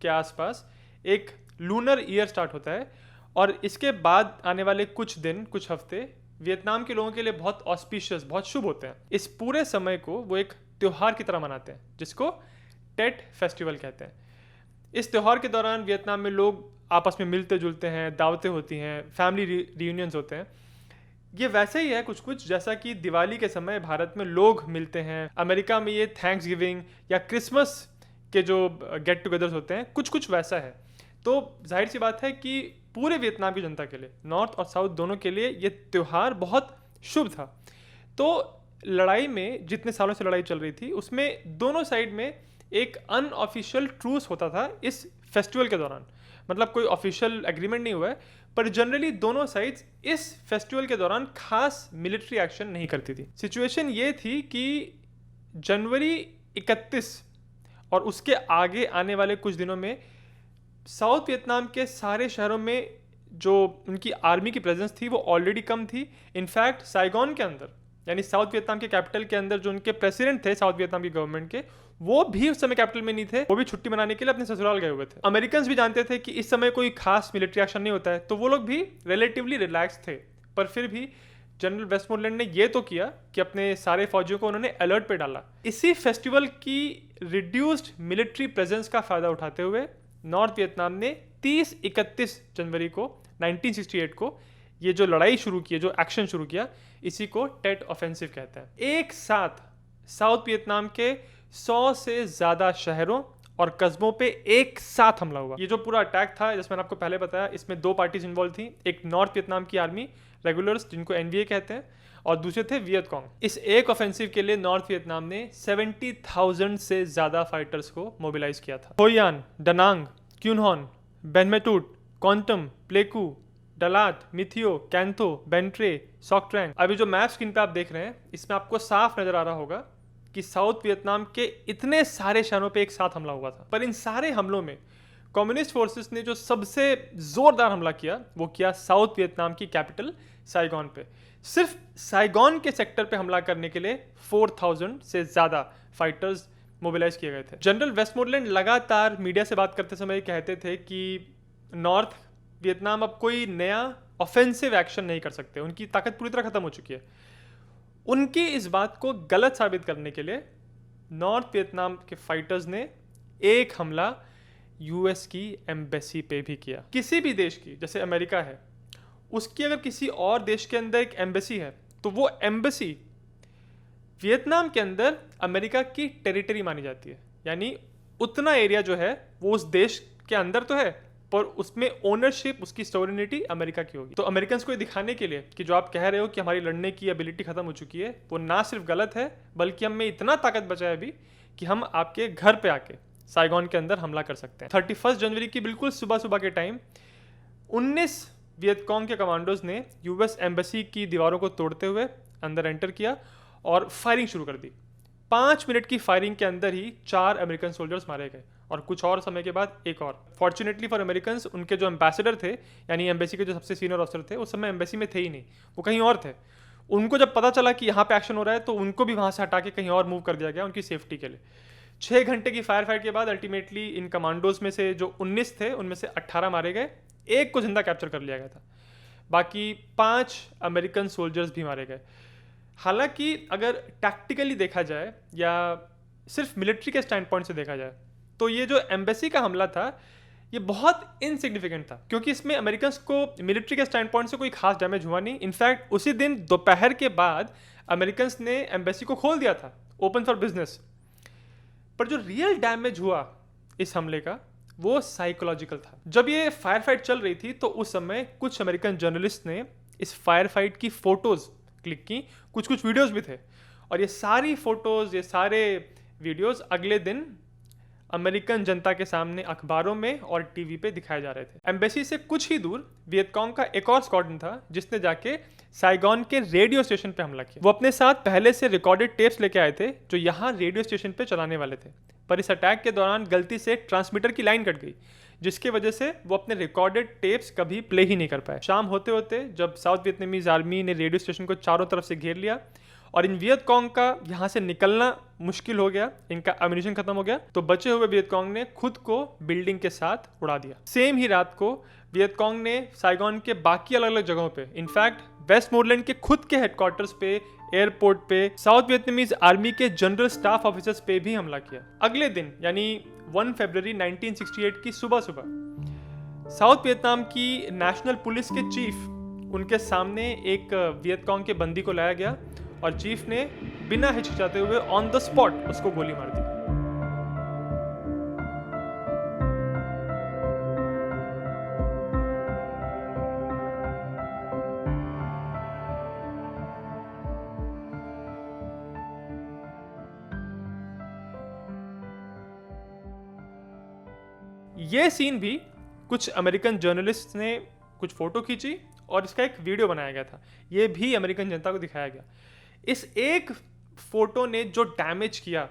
के आसपास एक लूनर ईयर स्टार्ट होता है, और इसके बाद आने वाले कुछ दिन, कुछ हफ्ते वियतनाम के लोगों के लिए बहुत ऑस्पिशियस, बहुत शुभ होते हैं। इस पूरे समय को वो एक त्यौहार की तरह मनाते हैं जिसको टेट फेस्टिवल कहते हैं। इस त्यौहार के दौरान वियतनाम में लोग आपस में मिलते जुलते हैं, दावतें होती हैं, फैमिली रियूनियंस होते हैं। ये वैसे ही है कुछ कुछ जैसा कि दिवाली के समय भारत में लोग मिलते हैं, अमेरिका में ये थैंक्स गिविंग या क्रिसमस के जो गेट टुगेदर्स होते हैं, कुछ कुछ वैसा है। तो जाहिर सी बात है कि पूरे वियतनाम की जनता के लिए, नॉर्थ और साउथ दोनों के लिए, ये त्यौहार बहुत शुभ था। तो लड़ाई में, जितने सालों से लड़ाई चल रही थी, उसमें दोनों साइड में एक अनऑफिशियल ट्रूस होता था इस फेस्टिवल के दौरान। मतलब कोई ऑफिशियल एग्रीमेंट नहीं हुआ है, पर जनरली दोनों साइड्स इस फेस्टिवल के दौरान खास मिलिट्री एक्शन नहीं करती थी। सिचुएशन ये थी कि जनवरी 31 और उसके आगे आने वाले कुछ दिनों में साउथ वियतनाम के सारे शहरों में जो उनकी आर्मी की प्रेजेंस थी वो ऑलरेडी कम थी। इनफैक्ट साइगॉन के अंदर, यानी साउथ वियतनाम के कैपिटल के अंदर, जो उनके प्रेसिडेंट थे साउथ वियतनाम की गवर्नमेंट के, वो भी उस समय कैपिटल में नहीं थे, वो भी छुट्टी मनाने के लिए अपने ससुराल गए हुए थे। अमेरिकन भी जानते थे कि इस समय कोई खास मिलिट्री एक्शन नहीं होता है, तो वो लोग भी रिलेटिवली रिलैक्स थे। पर फिर भी जनरल वेस्टमोरलैंड ने ये तो किया कि अपने सारे फौजियों को उन्होंने अलर्ट पे डाला। इसी फेस्टिवल की रिड्यूस्ड मिलिट्री प्रेजेंस का फायदा उठाते हुए नॉर्थ वियतनाम ने 30-31 जनवरी को 1968 को ये जो लड़ाई शुरू की, जो एक्शन शुरू किया, इसी को टेट ऑफेंसिव कहते हैं। एक साथ साउथ वियतनाम के 100 से ज़्यादा शहरों और कस्बों पे एक साथ हमला हुआ। ये जो पूरा अटैक था, जैसे मैंने आपको पहले बताया, इसमें दो पार्टीज इन्वॉल्व थी। एक नॉर्थ वियतनाम की आर्मी रेगुलर्स, जिनको एनवीए कहते हैं, और दूसरे थे वियत कॉन्ग। इस एक ऑफेंसिव के लिए नॉर्थ वियतनाम ने 70,000 से ज़्यादा फाइटर्स को मोबिलाइज किया था। होयान, डनांग, क्यूनहॉन, बेनमेटूट, क्वांटम, प्लेकू, डलात, मिथियो, कैंथो, बेंट्रे, सॉकट्रैंग। अभी जो मैप स्क्रीन पे आप देख रहे हैं, इसमें आपको साफ नजर आ रहा होगा कि साउथ वियतनाम के इतने सारे शहरों पे एक साथ हमला हुआ था। पर इन सारे हमलों में कम्युनिस्ट फोर्सेस ने जो सबसे जोरदार हमला किया, वो किया साउथ वियतनाम की कैपिटल साइगॉन पे। सिर्फ साइगॉन के सेक्टर पे हमला करने के लिए 4,000 से ज़्यादा फाइटर्स मोबिलाइज किए गए थे। जनरल वेस्टमोरलैंड लगातार मीडिया से बात करते समय कहते थे कि नॉर्थ वियतनाम अब कोई नया ऑफेंसिव एक्शन नहीं कर सकते, उनकी ताकत पूरी तरह खत्म हो चुकी है। उनकी इस बात को गलत साबित करने के लिए नॉर्थ वियतनाम के फाइटर्स ने एक हमला यूएस की एम्बेसी पे भी किया। किसी भी देश की, जैसे अमेरिका है, उसकी अगर किसी और देश के अंदर एक एम्बेसी है, तो वो एम्बेसी वियतनाम के अंदर अमेरिका की टेरिटरी मानी जाती है। यानी उतना एरिया जो है वो उस देश के अंदर तो है, पर उसमें ओनरशिप, उसकी सोवरेनिटी अमेरिका की होगी। तो अमेरिकन को ये दिखाने के लिए कि जो आप कह रहे हो कि हमारी लड़ने की एबिलिटी खत्म हो चुकी है, वो ना सिर्फ गलत है, बल्कि हम में इतना ताकत बचा है अभी कि हम आपके घर पे आके साइगॉन के अंदर हमला कर सकते हैं। 31 जनवरी की बिल्कुल सुबह सुबह के टाइम 19 वियतकॉन्ग के कमांडोज ने यूएस एम्बेसी की दीवारों को तोड़ते हुए अंदर एंटर किया और फायरिंग शुरू कर दी। 5 मिनट की फायरिंग के अंदर ही 4 अमेरिकन सोल्जर्स मारे गए और कुछ और समय के बाद एक और। फॉर्चुनेटली फॉर अमेरिकन, उनके जो एम्बेसडर थे, यानी एम्बेसी के जो सबसे सीनियर ऑफिसर थे, उस समय एम्बेसी में थे ही नहीं, वो कहीं और थे। उनको जब पता चला कि यहाँ पे एक्शन हो रहा है, तो उनको भी वहाँ से हटा के कहीं और मूव कर दिया गया उनकी सेफ्टी के लिए। 6 घंटे की फायर फाइट के बाद अल्टीमेटली इन कमांडोज में से जो 19 थे, उनमें से 18 मारे गए, एक को जिंदा कैप्चर कर लिया गया था, बाकी 5 अमेरिकन सोल्जर्स भी मारे गए। हालांकि अगर टैक्टिकली देखा जाए या सिर्फ मिलिट्री के स्टैंड पॉइंट से देखा जाए, तो ये जो एम्बेसी का हमला था, ये बहुत इनसिग्निफिकेंट था, क्योंकि इसमें अमेरिकन को मिलिट्री के स्टैंड पॉइंट से कोई खास डैमेज हुआ नहीं। इनफैक्ट उसी दिन दोपहर के बाद अमेरिकन ने एम्बेसी को खोल दिया था, ओपन फॉर बिजनेस। पर जो रियल डैमेज हुआ इस हमले का, वो साइकोलॉजिकल था। जब ये फायर फाइट चल रही थी, तो उस समय कुछ अमेरिकन जर्नलिस्ट ने इस फायर फाइट की फोटोज क्लिक की, कुछ कुछ वीडियोस भी थे, और ये सारी फोटोज, ये सारे वीडियोस अगले दिन अमेरिकन जनता के सामने अखबारों में और टीवी पे दिखाए जा रहे थे। एम्बेसी से कुछ ही दूर वियतकॉन्ग का एक और स्क्वाड्रन था, जिसने जाके साइगॉन के रेडियो स्टेशन पे हमला किया। वो अपने साथ पहले से रिकॉर्डेड टेप्स लेके आए थे, जो यहाँ रेडियो स्टेशन पे चलाने वाले थे। पर इस अटैक के दौरान गलती से ट्रांसमीटर की लाइन कट गई, जिसके वजह से वो अपने रिकॉर्डेड टेप्स कभी प्ले ही नहीं कर पाए। शाम होते होते जब साउथ वियतनामीज आर्मी ने रेडियो स्टेशन को चारों तरफ से घेर लिया और इन वियतकॉन्ग का यहाँ से निकलना मुश्किल हो गया, इनका एम्युनिशन खत्म हो गया, तो बचे हुए वियतकॉन्ग ने खुद को बिल्डिंग के साथ उड़ा दिया। सेम ही रात को वियतकॉन्ग ने साइगॉन के बाकी अलग अलग जगहों पे, इनफैक्ट वेस्टमोरलैंड के खुद के हेडक्वार्टर्स पे, एयरपोर्ट पे, साउथ वियतनामीज आर्मी के जनरल स्टाफ ऑफिसर्स पे भी हमला किया। अगले दिन यानी 1 फरवरी 1968 की सुबह सुबह साउथ वियतनाम की नेशनल पुलिस के चीफ, उनके सामने एक वियतकॉन्ग के बंदी को लाया गया और चीफ ने बिना हिचकिचाते हुए ऑन द स्पॉट उसको गोली मार दी। ये सीन भी कुछ अमेरिकन जर्नलिस्ट ने कुछ फ़ोटो खींची और इसका एक वीडियो बनाया गया था। ये भी अमेरिकन जनता को दिखाया गया। इस एक फ़ोटो ने जो डैमेज किया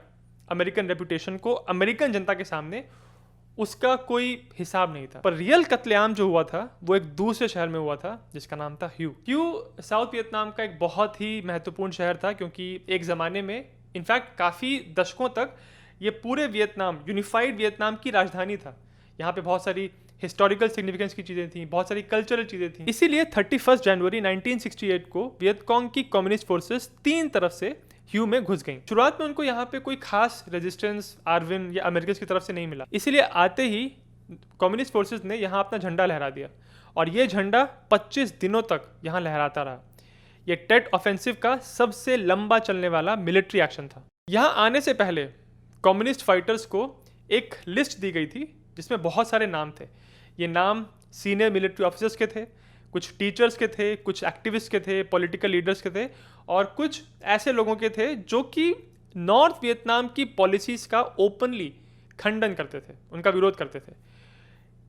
अमेरिकन रेपुटेशन को अमेरिकन जनता के सामने, उसका कोई हिसाब नहीं था। पर रियल कत्लेआम जो हुआ था वो एक दूसरे शहर में हुआ था जिसका नाम था ह्यू साउथ वियतनाम का एक बहुत ही महत्वपूर्ण शहर था, क्योंकि एक ज़माने में, इनफैक्ट काफ़ी दशकों तक, ये पूरे वियतनाम, यूनिफाइड वियतनाम की राजधानी था। यहाँ पे बहुत सारी हिस्टोरिकल सिग्निफिकेंस की चीज़ें थी, बहुत सारी कल्चरल चीज़ें थी। इसीलिए 31 जनवरी 1968 को वियतकॉन्ग की कम्युनिस्ट फोर्सेस 3 तरफ से ह्यू में घुस गई। शुरुआत में उनको यहाँ पे कोई खास रेजिस्टेंस आर्विन या अमेरिकन की तरफ से नहीं मिला, इसीलिए आते ही कम्युनिस्ट फोर्सेस ने यहाँ अपना झंडा लहरा दिया और ये झंडा 25 दिनों तक यहाँ लहराता रहा। ये टेट ऑफेंसिव का सबसे लंबा चलने वाला मिलिट्री एक्शन था। यहाँ आने से पहले कम्युनिस्ट फाइटर्स को एक लिस्ट दी गई थी जिसमें बहुत सारे नाम थे। ये नाम सीनियर मिलिट्री ऑफिसर्स के थे, कुछ टीचर्स के थे, कुछ एक्टिविस्ट के थे, पॉलिटिकल लीडर्स के थे और कुछ ऐसे लोगों के थे जो कि नॉर्थ वियतनाम की पॉलिसीज़ का ओपनली खंडन करते थे, उनका विरोध करते थे।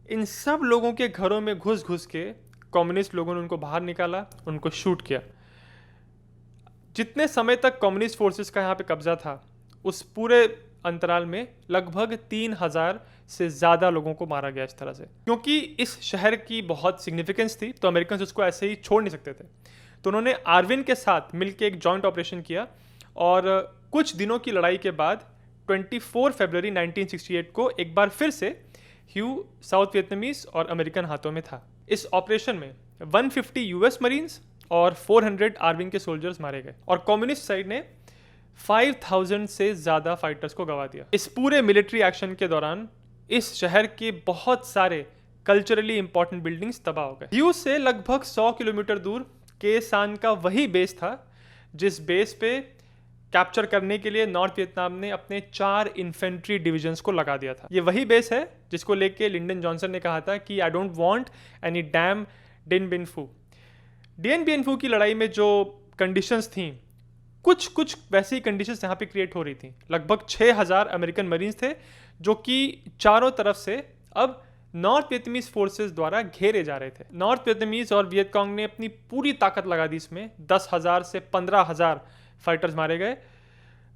इन सब लोगों के घरों में घुस घुस के कम्युनिस्ट लोगों ने उनको बाहर निकाला, उनको शूट किया। जितने समय तक कम्युनिस्ट फोर्सेस का यहाँ पे कब्जा था, उस पूरे अंतराल में लगभग 3000 से ज़्यादा लोगों को मारा गया इस तरह से। क्योंकि इस शहर की बहुत सिग्निफिकेंस थी तो अमेरिकन उसको ऐसे ही छोड़ नहीं सकते थे, तो उन्होंने आर्विन के साथ मिलकर एक जॉइंट ऑपरेशन किया और कुछ दिनों की लड़ाई के बाद 24 फरवरी 1968 को एक बार फिर से ह्यू साउथ वियतनामीज और अमेरिकन हाथों में था। इस ऑपरेशन में 150 यूएस मरीन्स और 400 आर्विन के सोल्जर्स मारे गए और कम्युनिस्ट साइड ने 5000 से ज़्यादा फाइटर्स को गंवा दिया। इस पूरे मिलिट्री एक्शन के दौरान इस शहर के बहुत सारे कल्चरली इंपॉर्टेंट बिल्डिंग्स तबाह हो गए। ह्यू से लगभग 100 किलोमीटर दूर के सान का वही बेस था जिस बेस पे कैप्चर करने के लिए नॉर्थ वियतनाम ने अपने 4 इन्फेंट्री डिविजन्स को लगा दिया था। ये वही बेस है जिसको लेके लिंडन जॉनसन ने कहा था कि I don't want any damn डिन बिन फू। डीएन बिन फू की लड़ाई में जो कंडीशंस थी, कुछ वैसी कंडीशंस यहाँ पे क्रिएट हो रही थी। लगभग 6000 अमेरिकन मरीन्स थे जो कि चारों तरफ से अब नॉर्थ वियतनामीज फोर्सेस द्वारा घेरे जा रहे थे। नॉर्थ वियतनामीज और वियतकॉन्ग ने अपनी पूरी ताकत लगा दी इसमें। 10,000 से 15,000 फाइटर्स मारे गए,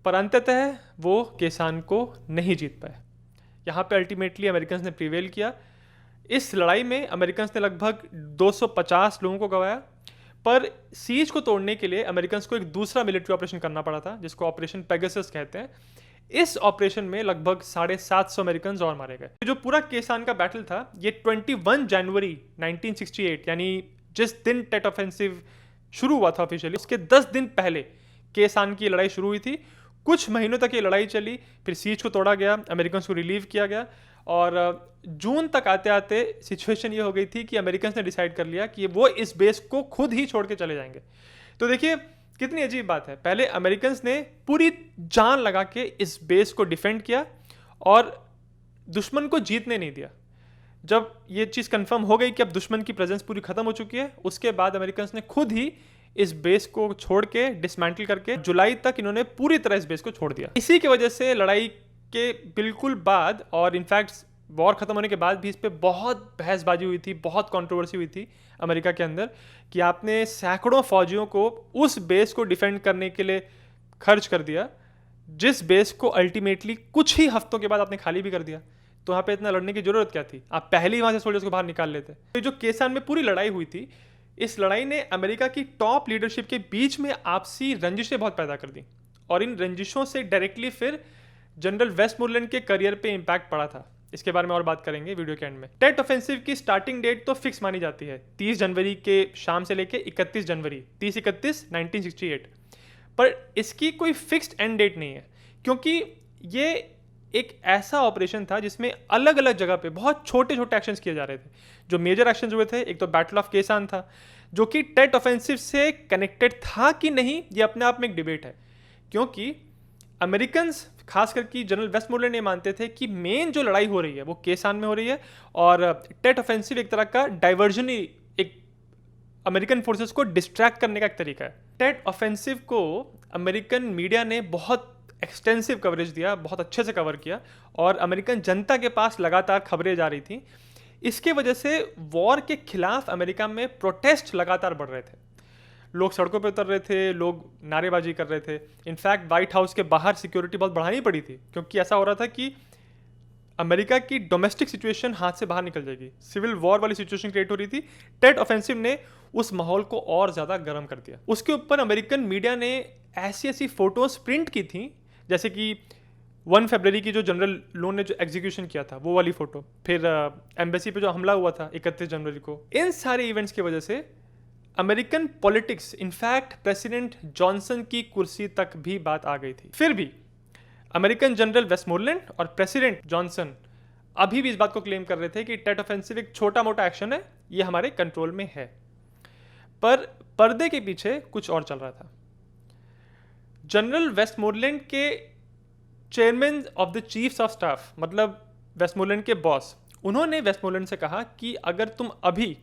पर अंततः वो केसान को नहीं जीत पाए। यहाँ पे अल्टीमेटली अमेरिकन ने प्रिवेल किया। इस लड़ाई में अमेरिकन ने लगभग 250 लोगों को गंवाया, पर सीज को तोड़ने के लिए अमेरिकन को एक दूसरा मिलिट्री ऑपरेशन करना पड़ा था जिसको ऑपरेशन पेगासस कहते हैं। इस ऑपरेशन में लगभग 750 अमेरिकन और मारे गए। जो पूरा केसान का बैटल था ये 21 जनवरी 1968 यानी जिस दिन टेट ऑफेंसिव शुरू हुआ था ऑफिशियली, उसके 10 दिन पहले केसान की लड़ाई शुरू हुई थी। कुछ महीनों तक ये लड़ाई चली, फिर सीज को तोड़ा गया, अमेरिकन को रिलीव किया गया और जून तक आते आते सिचुएशन ये हो गई थी कि अमेरिकन ने डिसाइड कर लिया कि वो इस बेस को खुद ही छोड़ के चले जाएंगे। तो देखिए कितनी अजीब बात है। पहले अमेरिकन ने पूरी जान लगा के इस बेस को डिफेंड किया और दुश्मन को जीतने नहीं दिया। जब ये चीज़ कंफर्म हो गई कि अब दुश्मन की प्रेजेंस पूरी खत्म हो चुकी है, उसके बाद अमेरिकन ने खुद ही इस बेस को छोड़ के डिसमेंटल करके जुलाई तक इन्होंने पूरी तरह इस बेस को छोड़ दिया। इसी की वजह से लड़ाई के बिल्कुल बाद और इनफैक्ट वॉर खत्म होने के बाद भी इस पर बहुत बहसबाजी हुई थी, बहुत कंट्रोवर्सी हुई थी अमेरिका के अंदर कि आपने सैकड़ों फौजियों को उस बेस को डिफेंड करने के लिए खर्च कर दिया, जिस बेस को अल्टीमेटली कुछ ही हफ्तों के बाद आपने खाली भी कर दिया। तो वहाँ पे इतना लड़ने की जरूरत क्या थी? आप पहले ही वहाँ से सोल्जर्स को बाहर निकाल लेते। तो जो केसान में पूरी लड़ाई हुई थी, इस लड़ाई ने अमेरिका की टॉप लीडरशिप के बीच में आपसी रंजिशें बहुत पैदा कर दी और इन रंजिशों से डायरेक्टली फिर जनरल वेस्टमोरलैंड के करियर पे इम्पैक्ट पड़ा था। इसके बारे में और बात करेंगे वीडियो के एंड में। टेट ऑफेंसिव की स्टार्टिंग डेट तो फिक्स मानी जाती है 30 जनवरी के शाम से लेके 31 जनवरी 30-31 1968, पर इसकी कोई फिक्स्ड एंड डेट नहीं है क्योंकि ये एक ऐसा ऑपरेशन था जिसमें अलग अलग जगह पे बहुत छोटे छोटे एक्शंस किए जा रहे थे। जो मेजर एक्शंस हुए थे, एक तो बैटल ऑफ केसान था जो कि टेट ऑफेंसिव से कनेक्टेड था कि नहीं, ये अपने आप में एक डिबेट है क्योंकि अमेरिकन खास करके जनरल वेस्टमोरलैंड ये मानते थे कि मेन जो लड़ाई हो रही है वो केसान में हो रही है और टेट ऑफेंसिव एक तरह का डाइवर्जन ही, एक अमेरिकन फोर्सेस को डिस्ट्रैक्ट करने का एक तरीका है। टेट ऑफेंसिव को अमेरिकन मीडिया ने बहुत एक्सटेंसिव कवरेज दिया, बहुत अच्छे से कवर किया और अमेरिकन जनता के पास लगातार खबरें जा रही थी। इसके वजह से वॉर के खिलाफ अमेरिका में प्रोटेस्ट लगातार बढ़ रहे थे। लोग सड़कों पर उतर रहे थे, लोग नारेबाजी कर रहे थे। इनफैक्ट वाइट हाउस के बाहर सिक्योरिटी बहुत बढ़ानी पड़ी थी, क्योंकि ऐसा हो रहा था कि अमेरिका की डोमेस्टिक सिचुएशन हाथ से बाहर निकल जाएगी, सिविल वॉर वाली सिचुएशन क्रिएट हो रही थी। टेट ऑफेंसिव ने उस माहौल को और ज़्यादा गर्म कर दिया। उसके ऊपर अमेरिकन मीडिया ने ऐसी ऐसी फोटोज प्रिंट की थी, जैसे कि 1 फरवरी की जो जनरल लो ने जो एग्जीक्यूशन किया था वो वाली फोटो, फिर एम्बेसी पे जो हमला हुआ था 31 जनवरी को। इन सारे इवेंट्स की वजह से American politics, in fact president Johnson की कुर्सी तक भी बात आ गई थी। फिर भी अमेरिकन जनरल वेस्टमोरलैंड और प्रेसिडेंट जॉनसन अभी भी इस बात को क्लेम कर रहे थे कि टेट ऑफेंसिव एक छोटा मोटा एक्शन है, ये हमारे कंट्रोल में है। पर पर्दे के पीछे कुछ और चल रहा था। जनरल वेस्टमोरलैंड के chairman of the chiefs of staff, मतलब वेस्टमोरलैंड के बॉस, उन्होंने वेस्टमोरलैंड से कहा कि अगर तुम अभी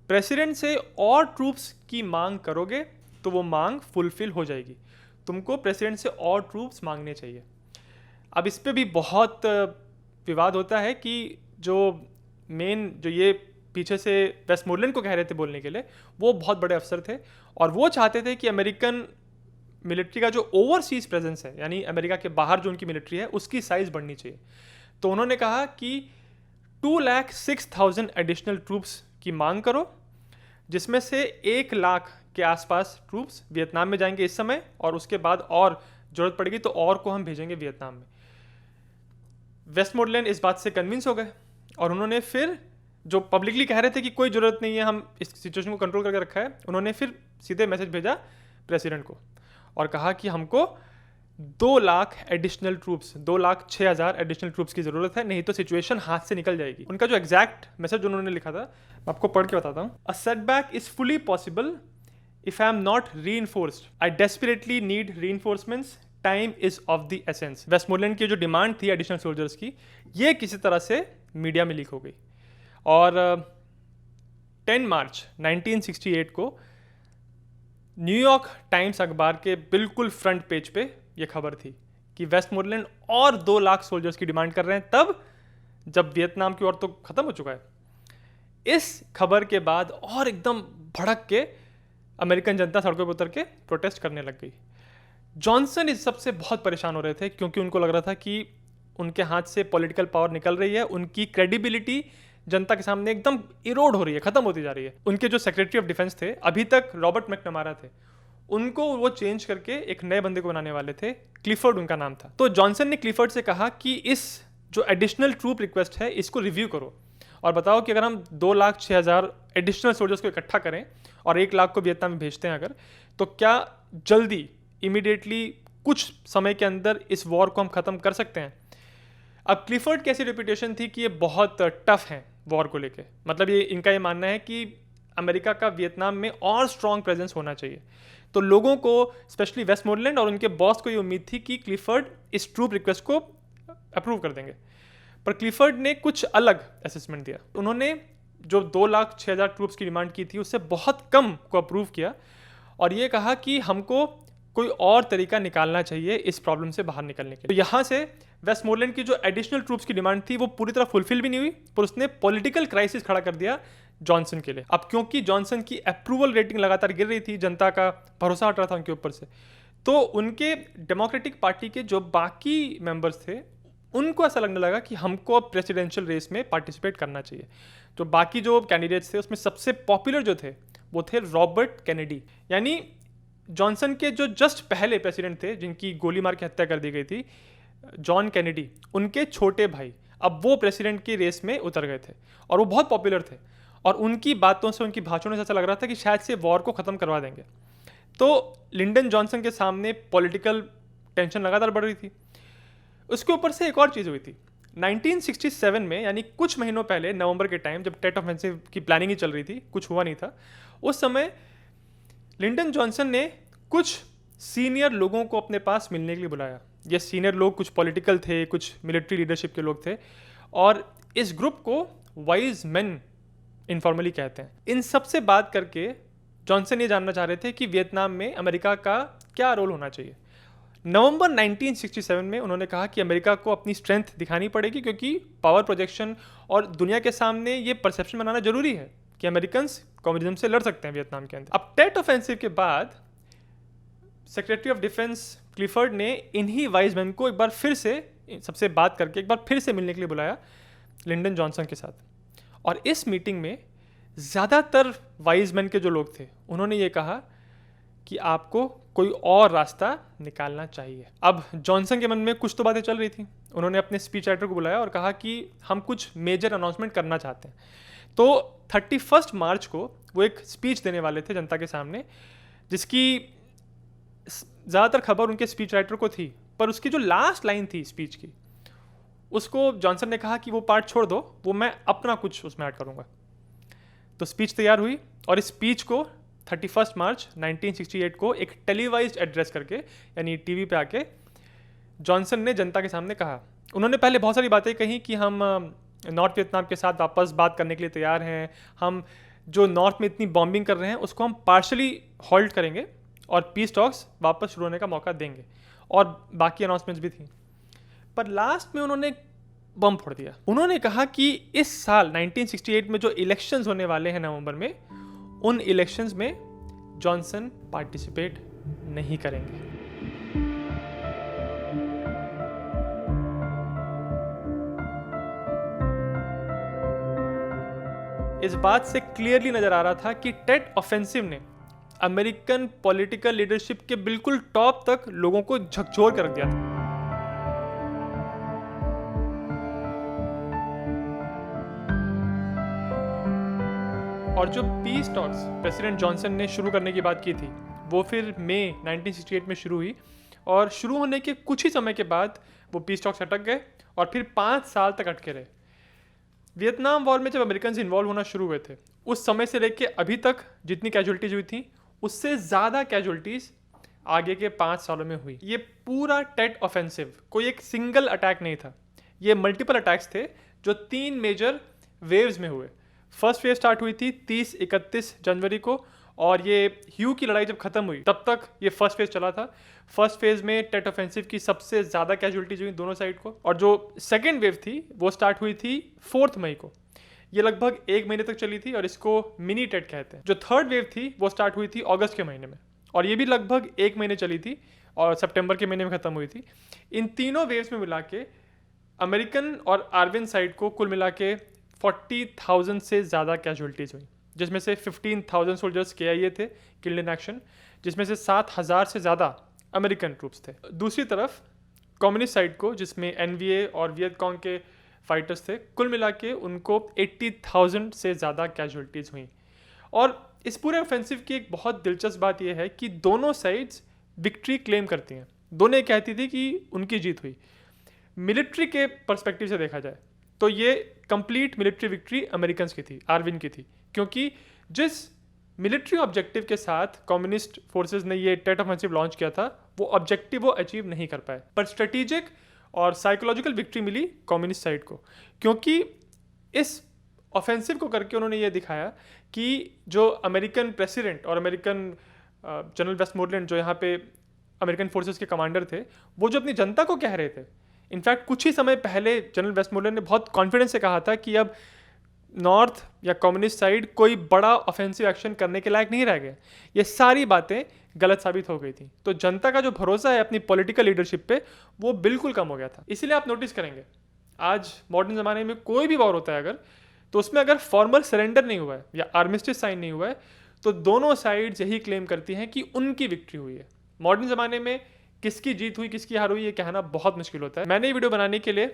प्रेसिडेंट से और ट्रूप्स की मांग करोगे तो वो मांग फुलफिल हो जाएगी, तुमको प्रेसिडेंट से और ट्रूप्स मांगने चाहिए। अब इस पे भी बहुत विवाद होता है कि जो ये पीछे से वेस्टमोरलैंड को कह रहे थे बोलने के लिए, वो बहुत बड़े अफसर थे और वो चाहते थे कि अमेरिकन मिलिट्री का जो ओवरसीज प्रेजेंस है, यानी अमेरिका के बाहर जो उनकी मिलिट्री है, उसकी साइज बढ़नी चाहिए। तो उन्होंने कहा कि 2,06,000 एडिशनल ट्रूप्स की मांग करो, जिसमें से 1 लाख के आसपास ट्रूप्स वियतनाम में जाएंगे इस समय, और उसके बाद और जरूरत पड़ेगी तो और को हम भेजेंगे वियतनाम में। वेस्टमोरलैंड इस बात से कन्विंस हो गए और उन्होंने फिर जो पब्लिकली कह रहे थे कि कोई ज़रूरत नहीं है, हम इस सिचुएशन को कंट्रोल करके रखा है, उन्होंने फिर सीधे मैसेज भेजा प्रेसिडेंट को और कहा कि हमको 2 lakh additional troops, 2,06,000 additional troops की ज़रूरत है, नहीं तो सिचुएशन हाथ से निकल जाएगी। उनका जो एग्जैक्ट मैसेज उन्होंने लिखा था, मैं आपको पढ़ के बताता हूँ। A setback is fully possible if I am not reinforced, I desperately need reinforcements, time is of the essence. Westmoreland की जो डिमांड थी एडिशनल सोल्जर्स की, ये किसी तरह से मीडिया में लीक हो गई और 10 मार्च 1968 को न्यूयॉर्क टाइम्स अखबार के बिल्कुल फ्रंट पेज पे ये खबर थी कि वेस्टमोरलैंड और 2 लाख सोल्जर्स की डिमांड कर रहे हैं, तब जब वियतनाम की ओर तो खत्म हो चुका है। इस खबर के बाद और एकदम भड़क के अमेरिकन जनता सड़कों पर उतर के प्रोटेस्ट करने लग गई। जॉनसन इस सबसे बहुत परेशान हो रहे थे, क्योंकि उनको लग रहा था कि उनके हाथ से पॉलिटिकल पावर निकल रही है, उनकी क्रेडिबिलिटी जनता के सामने एकदम इरोड हो रही है, खत्म होती जा रही है। उनके जो सेक्रेटरी ऑफ डिफेंस थे, अभी तक रॉबर्ट मैकनमारा थे, उनको वो चेंज करके एक नए बंदे को बनाने वाले थे, क्लिफर्ड उनका नाम था। तो जॉनसन ने क्लिफर्ड से कहा कि इस जो एडिशनल ट्रूप रिक्वेस्ट है, इसको रिव्यू करो और बताओ कि अगर हम 2,06,000 एडिशनल सोल्जर्स को इकट्ठा करें और 1 लाख को वियतनाम में भेजते हैं अगर, तो क्या जल्दी इमीडिएटली कुछ समय के अंदर इस वॉर को हम ख़त्म कर सकते हैं। अब क्लिफर्ड की ऐसी रेपुटेशन थी कि ये बहुत टफ हैं वॉर को लेके, मतलब ये इनका ये मानना है कि अमेरिका का वियतनाम में और स्ट्रॉन्ग प्रेजेंस होना चाहिए। तो लोगों को, स्पेशली वेस्टमोरलैंड और उनके बॉस को ये उम्मीद थी कि क्लिफर्ड इस ट्रूप रिक्वेस्ट को अप्रूव कर देंगे, पर क्लिफर्ड ने कुछ अलग असेसमेंट दिया। उन्होंने जो 2,06,000 ट्रूप्स की डिमांड की थी उससे बहुत कम को अप्रूव किया और ये कहा कि हमको कोई और तरीका निकालना चाहिए इस प्रॉब्लम से बाहर निकलने के लिए। तो यहाँ से वेस्टमोरलैंड की जो एडिशनल ट्रूप्स की डिमांड थी वो पूरी तरह फुलफिल भी नहीं हुई, पर उसने पॉलिटिकल क्राइसिस खड़ा कर दिया जॉनसन के लिए। अब क्योंकि जॉनसन की अप्रूवल रेटिंग लगातार गिर रही थी, जनता का भरोसा हट रहा था उनके ऊपर से, तो उनके डेमोक्रेटिक पार्टी के जो बाकी मेंबर्स थे उनको ऐसा लगने लगा कि हमको अब प्रेसिडेंशियल रेस में पार्टिसिपेट करना चाहिए। तो बाकी जो कैंडिडेट्स थे उसमें सबसे पॉपुलर जो थे वो थे रॉबर्ट कैनेडी, यानी जॉनसन के जो जस्ट पहले प्रेसिडेंट थे जिनकी गोली मार के हत्या कर दी गई थी, जॉन कैनेडी, उनके छोटे भाई अब वो प्रेसिडेंट की रेस में उतर गए थे और वो बहुत पॉपुलर थे और उनकी बातों से, उनकी भाषणों से ऐसा लग रहा था कि शायद से वॉर को ख़त्म करवा देंगे। तो लिंडन जॉनसन के सामने पॉलिटिकल टेंशन लगातार बढ़ रही थी। उसके ऊपर से एक और चीज़ हुई थी 1967 में, यानी कुछ महीनों पहले, नवंबर के टाइम, जब टेट ऑफेंसिव की प्लानिंग ही चल रही थी, कुछ हुआ नहीं था, उस समय लिंडन जॉनसन ने कुछ सीनियर लोगों को अपने पास मिलने के लिए बुलाया। ये सीनियर लोग कुछ पॉलिटिकल थे, कुछ मिलिट्री लीडरशिप के लोग थे और इस ग्रुप को वाइज मेन इनफॉर्मली कहते हैं। इन सब से बात करके जॉनसन ये जानना चाह रहे थे कि वियतनाम में अमेरिका का क्या रोल होना चाहिए। नवंबर 1967 में उन्होंने कहा कि अमेरिका को अपनी स्ट्रेंथ दिखानी पड़ेगी, क्योंकि पावर प्रोजेक्शन और दुनिया के सामने ये परसेप्शन बनाना जरूरी है कि अमेरिकन्स कम्युनिज्म से लड़ सकते हैं वियतनाम के अंदर। अब टेट ऑफेंसिव के बाद सेक्रेटरी ऑफ डिफेंस क्लिफर्ड ने इन्हीं वाइज मैन को एक बार फिर से सबसे बात करके एक बार फिर से मिलने के लिए बुलाया लिंडन जॉनसन के साथ। और इस मीटिंग में ज़्यादातर वाइज मैन के जो लोग थे उन्होंने ये कहा कि आपको कोई और रास्ता निकालना चाहिए। अब जॉनसन के मन में कुछ तो बातें चल रही थी। उन्होंने अपने स्पीच राइटर को बुलाया और कहा कि हम कुछ मेजर अनाउंसमेंट करना चाहते हैं। तो 31 मार्च को वो एक स्पीच देने वाले थे जनता के सामने, जिसकी ज़्यादातर खबर उनके स्पीच राइटर को थी, पर उसकी जो लास्ट लाइन थी स्पीच की, उसको जॉनसन ने कहा कि वो पार्ट छोड़ दो, वो मैं अपना कुछ उसमें ऐड करूँगा। तो स्पीच तैयार हुई और इस स्पीच को 31 मार्च 1968 को एक टेलीवाइज्ड एड्रेस करके, यानी टीवी पे आके जॉनसन ने जनता के सामने कहा। उन्होंने पहले बहुत सारी बातें कही कि हम नॉर्थ वियतनाम के साथ वापस बात करने के लिए तैयार हैं, हम जो नॉर्थ में इतनी बॉम्बिंग कर रहे हैं उसको हम पार्शली हॉल्ट करेंगे और पीस टॉक्स वापस शुरू होने का मौका देंगे, और बाकी अनाउंसमेंट्स भी थी। पर लास्ट में उन्होंने बम फोड़ दिया। उन्होंने कहा कि इस साल 1968 में जो इलेक्शंस होने वाले हैं नवंबर में, उन इलेक्शंस में जॉनसन पार्टिसिपेट नहीं करेंगे। इस बात से क्लियरली नजर आ रहा था कि टेट ऑफेंसिव ने अमेरिकन पॉलिटिकल लीडरशिप के बिल्कुल टॉप तक लोगों को झकझोर कर रख दिया था। और जो पीस टॉक्स प्रेसिडेंट जॉनसन ने शुरू करने की बात की थी, वो फिर मई 1968 में शुरू हुई, और शुरू होने के कुछ ही समय के बाद वो पीस टॉक्स अटक गए और फिर 5 साल तक अटके रहे। वियतनाम वॉर में जब अमेरिकन इन्वॉल्व होना शुरू हुए थे, उस समय से लेके अभी तक जितनी कैजुअलिटीज हुई थी, उससे ज़्यादा कैजुअलिटीज आगे के 5 सालों में हुई। ये पूरा टेट ऑफेंसिव कोई एक सिंगल अटैक नहीं था, ये मल्टीपल अटैक्स थे जो 3 मेजर वेव्स में हुए। फर्स्ट वेव स्टार्ट हुई थी 30-31 जनवरी को, और ये ह्यू की लड़ाई जब खत्म हुई तब तक ये फर्स्ट फेज चला था। फर्स्ट फेज में टेट ऑफेंसिव की सबसे ज़्यादा कैजुअलिटीज हुई दोनों साइड को, और जो सेकेंड वेव थी वो स्टार्ट हुई थी 4 मई को। ये लगभग 1 महीने तक चली थी और इसको मिनी टेट कहते हैं। जो थर्ड वेव थी वो स्टार्ट हुई थी अगस्त के महीने में, और ये भी लगभग 1 महीने चली थी और सितंबर के महीने में ख़त्म हुई थी। इन तीनों वेव्स में मिला के अमेरिकन और आर्विन साइड को कुल मिला के 40,000 से ज़्यादा कैजुअलिटीज हुई, जिसमें से 15,000 सोल्जर्स KIA थे, किल्ड इन एक्शन, जिसमें से 7,000 से ज़्यादा अमेरिकन ट्रूप्स थे। दूसरी तरफ कम्युनिस्ट साइड को, जिसमें NVA और वियतकॉन्ग के फाइटर्स थे, कुल मिला के उनको 80,000 से ज़्यादा कैजुअलिटीज़ हुई। और इस पूरे ऑफेंसिव की एक बहुत दिलचस्प बात यह है कि दोनों साइड्स विक्ट्री क्लेम करती हैं। दोनों ये कहती थी कि उनकी जीत हुई। मिलिट्री के पर्सपेक्टिव से देखा जाए तो ये कंप्लीट मिलिट्री विक्ट्री अमेरिकन की थी, आर्विन की थी, क्योंकि जिस मिलिट्री ऑब्जेक्टिव के साथ कम्युनिस्ट फोर्सेस ने ये टेट ऑफेंसिव लॉन्च किया था, वो ऑब्जेक्टिव वो अचीव नहीं कर पाए। पर स्ट्रेटेजिक और साइकोलॉजिकल विक्ट्री मिली कम्युनिस्ट साइड को, क्योंकि इस ऑफेंसिव को करके उन्होंने ये दिखाया कि जो अमेरिकन प्रेसिडेंट और अमेरिकन जनरल वेस्टमोरलैंड, जो यहाँ पे अमेरिकन फोर्सेस के कमांडर थे, वो जो अपनी जनता को कह रहे थे, इनफैक्ट कुछ ही समय पहले जनरल वेस्टमोरलैंड ने बहुत कॉन्फिडेंस से कहा था कि अब नॉर्थ या कम्युनिस्ट साइड कोई बड़ा ऑफेंसिव एक्शन करने के लायक नहीं रह गए। ये सारी बातें गलत साबित हो गई थी। तो जनता का जो भरोसा है अपनी पॉलिटिकल लीडरशिप पे, वो बिल्कुल कम हो गया था। इसीलिए आप नोटिस करेंगे आज मॉडर्न ज़माने में कोई भी वॉर होता है अगर, तो उसमें अगर फॉर्मल सरेंडर नहीं हुआ है या आर्मिस्टिस साइन नहीं हुआ है, तो दोनों साइड्स यही क्लेम करती हैं कि उनकी विक्ट्री हुई है। मॉडर्न ज़माने में किसकी जीत हुई किसकी हार हुई ये कहना बहुत मुश्किल होता है। मैंने ये वीडियो बनाने के लिए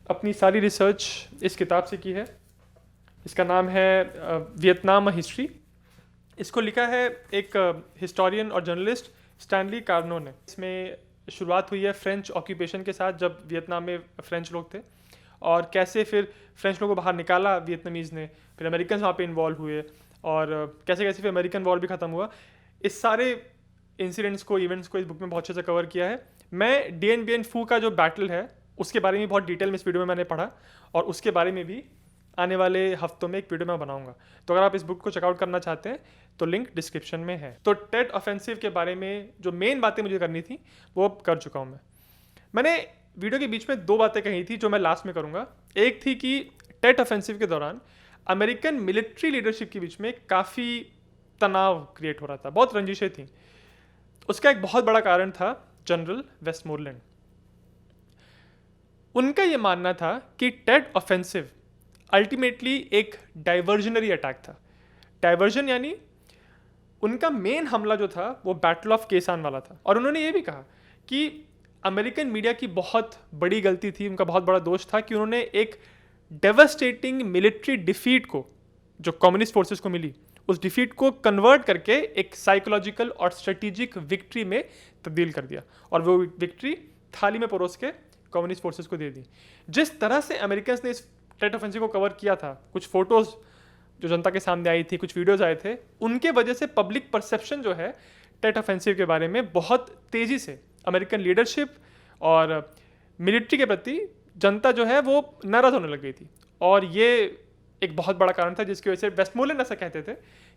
अपनी सारी रिसर्च इस किताब से की है। इसका नाम है वियतनाम हिस्ट्री। इसको लिखा है एक हिस्टोरियन और जर्नलिस्ट स्टैनली कार्नो ने। इसमें शुरुआत हुई है फ्रेंच ऑक्यूपेशन के साथ, जब वियतनाम में फ्रेंच लोग थे, और कैसे फिर फ्रेंच लोगों को बाहर निकाला वियतनामीज़ ने, फिर अमेरिकन वहाँ पे इन्वॉल्व हुए, और कैसे कैसे फिर अमेरिकन वॉर भी ख़त्म हुआ। इस सारे इंसिडेंट्स को, इवेंट्स को इस बुक में बहुत अच्छे से कवर किया है। मैं Dien Bien Phu का जो बैटल है उसके बारे में बहुत डिटेल में इस वीडियो में मैंने पढ़ा, और उसके बारे में भी आने वाले हफ्तों में एक वीडियो मैं बनाऊंगा। तो अगर आप इस बुक को चेकआउट करना चाहते हैं तो लिंक डिस्क्रिप्शन में है। तो टेट ऑफेंसिव के बारे में जो मेन बातें मुझे करनी थी वो अब कर चुका हूँ मैंने वीडियो के बीच में 2 बातें कही थी जो मैं लास्ट में करूँगा। एक थी कि टेट ऑफेंसिव के दौरान अमेरिकन मिलिट्री लीडरशिप के बीच में काफ़ी तनाव क्रिएट हो रहा था, बहुत रंजिशें थी। उसका एक बहुत बड़ा कारण था जनरल वेस्टमोरलैंड। उनका ये मानना था कि टेट ऑफेंसिव अल्टीमेटली एक डाइवर्जनरी अटैक था। डाइवर्जन यानी उनका मेन हमला जो था वो बैटल ऑफ केसान वाला था। और उन्होंने ये भी कहा कि अमेरिकन मीडिया की बहुत बड़ी गलती थी, उनका बहुत बड़ा दोष था कि उन्होंने एक डेवास्टेटिंग मिलिट्री डिफीट को जो कम्युनिस्ट फोर्सेस को मिली उस डिफीट को कन्वर्ट करके एक साइकोलॉजिकल और स्ट्रेटेजिक विक्ट्री में तब्दील कर दिया और वो विक्ट्री थाली में परोस के कम्युनिस्ट फोर्सेस को दे दी। जिस तरह से अमेरिकन ने इस टेट ऑफेंसिव को कवर किया था, कुछ फोटोज़ जो जनता के सामने आई थी, कुछ वीडियोज़ आए थे, उनके वजह से पब्लिक परसेप्शन जो है टेट ऑफेंसिव के बारे में बहुत तेज़ी से अमेरिकन लीडरशिप और मिलिट्री के प्रति जनता जो है वो नाराज़ होने लग गई थी। और ये एक बहुत बड़ा कारण था जिसकी वजह से वेस्टमोरलैंड ऐसा कहते थे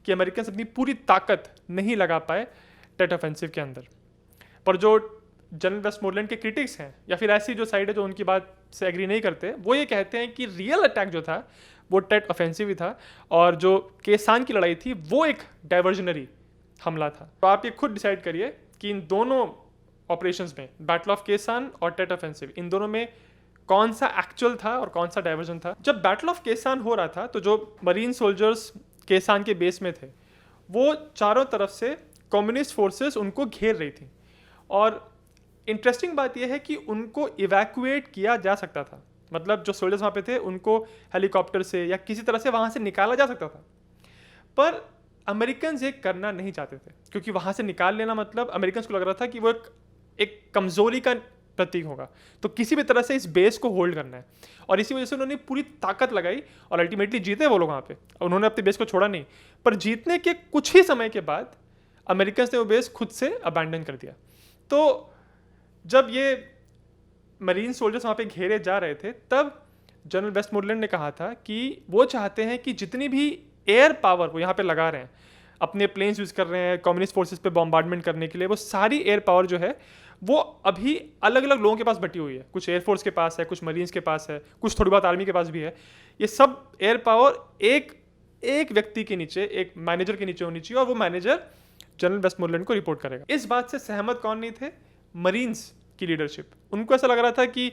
कि अमेरिकन अपनी पूरी ताकत नहीं लगा पाए टेट ऑफेंसिव के अंदर। पर जो जनरल वेस्टमोरलैंड के क्रिटिक्स हैं या फिर ऐसी जो साइड है जो उनकी बात से एग्री नहीं करते, वो ये कहते हैं कि रियल अटैक जो था वो टेट ऑफेंसिव ही था और जो केसान की लड़ाई थी वो एक डाइवर्जनरी हमला था। तो आप ये खुद डिसाइड करिए कि इन दोनों ऑपरेशंस में, बैटल ऑफ केसान और टेट ऑफेंसिव, इन दोनों में कौन सा एक्चुअल था और कौन सा डाइवर्जन था। जब बैटल ऑफ केसान हो रहा था तो जो मरीन सोल्जर्स केसान के बेस में थे वो चारों तरफ से कम्युनिस्ट फोर्सेस उनको घेर रही थी। और इंटरेस्टिंग बात यह है कि उनको इवैक्यूएट किया जा सकता था, मतलब जो सोल्जर्स वहाँ पे थे उनको हेलीकॉप्टर से या किसी तरह से वहाँ से निकाला जा सकता था। पर अमेरिकन ये करना नहीं चाहते थे क्योंकि वहाँ से निकाल लेना मतलब अमेरिकन को लग रहा था कि वो एक कमज़ोरी का प्रतीक होगा, तो किसी भी तरह से इस बेस को होल्ड करना है। और इसी वजह से उन्होंने पूरी ताकत लगाई और अल्टीमेटली जीते वो लोग वहाँ पे। उन्होंने अपने बेस को छोड़ा नहीं, पर जीतने के कुछ ही समय के बाद अमेरिकन ने वो बेस खुद से अबैंडन कर दिया। तो जब ये मरीन सोल्जर्स वहाँ पे घेरे जा रहे थे तब जनरल वेस्टमोरलैंड ने कहा था कि वो चाहते हैं कि जितनी भी एयर पावर वो यहाँ पे लगा रहे हैं, अपने प्लेन्स यूज़ कर रहे हैं कम्युनिस्ट फोर्सेस पे बॉम्बार्डमेंट करने के लिए, वो सारी एयर पावर जो है वो अभी अलग अलग लोगों के पास बटी हुई है। कुछ एयरफोर्स के पास है, कुछ मरीन्स के पास है, कुछ थोड़ी बहुत आर्मी के पास भी है। ये सब एयर पावर एक व्यक्ति के नीचे, एक मैनेजर के नीचे होनी चाहिए और वो मैनेजर जनरल वेस्टमोरलैंड को रिपोर्ट करेगा। इस बात से सहमत कौन नहीं थे? मरीन्स की लीडरशिप। उनको ऐसा लग रहा था कि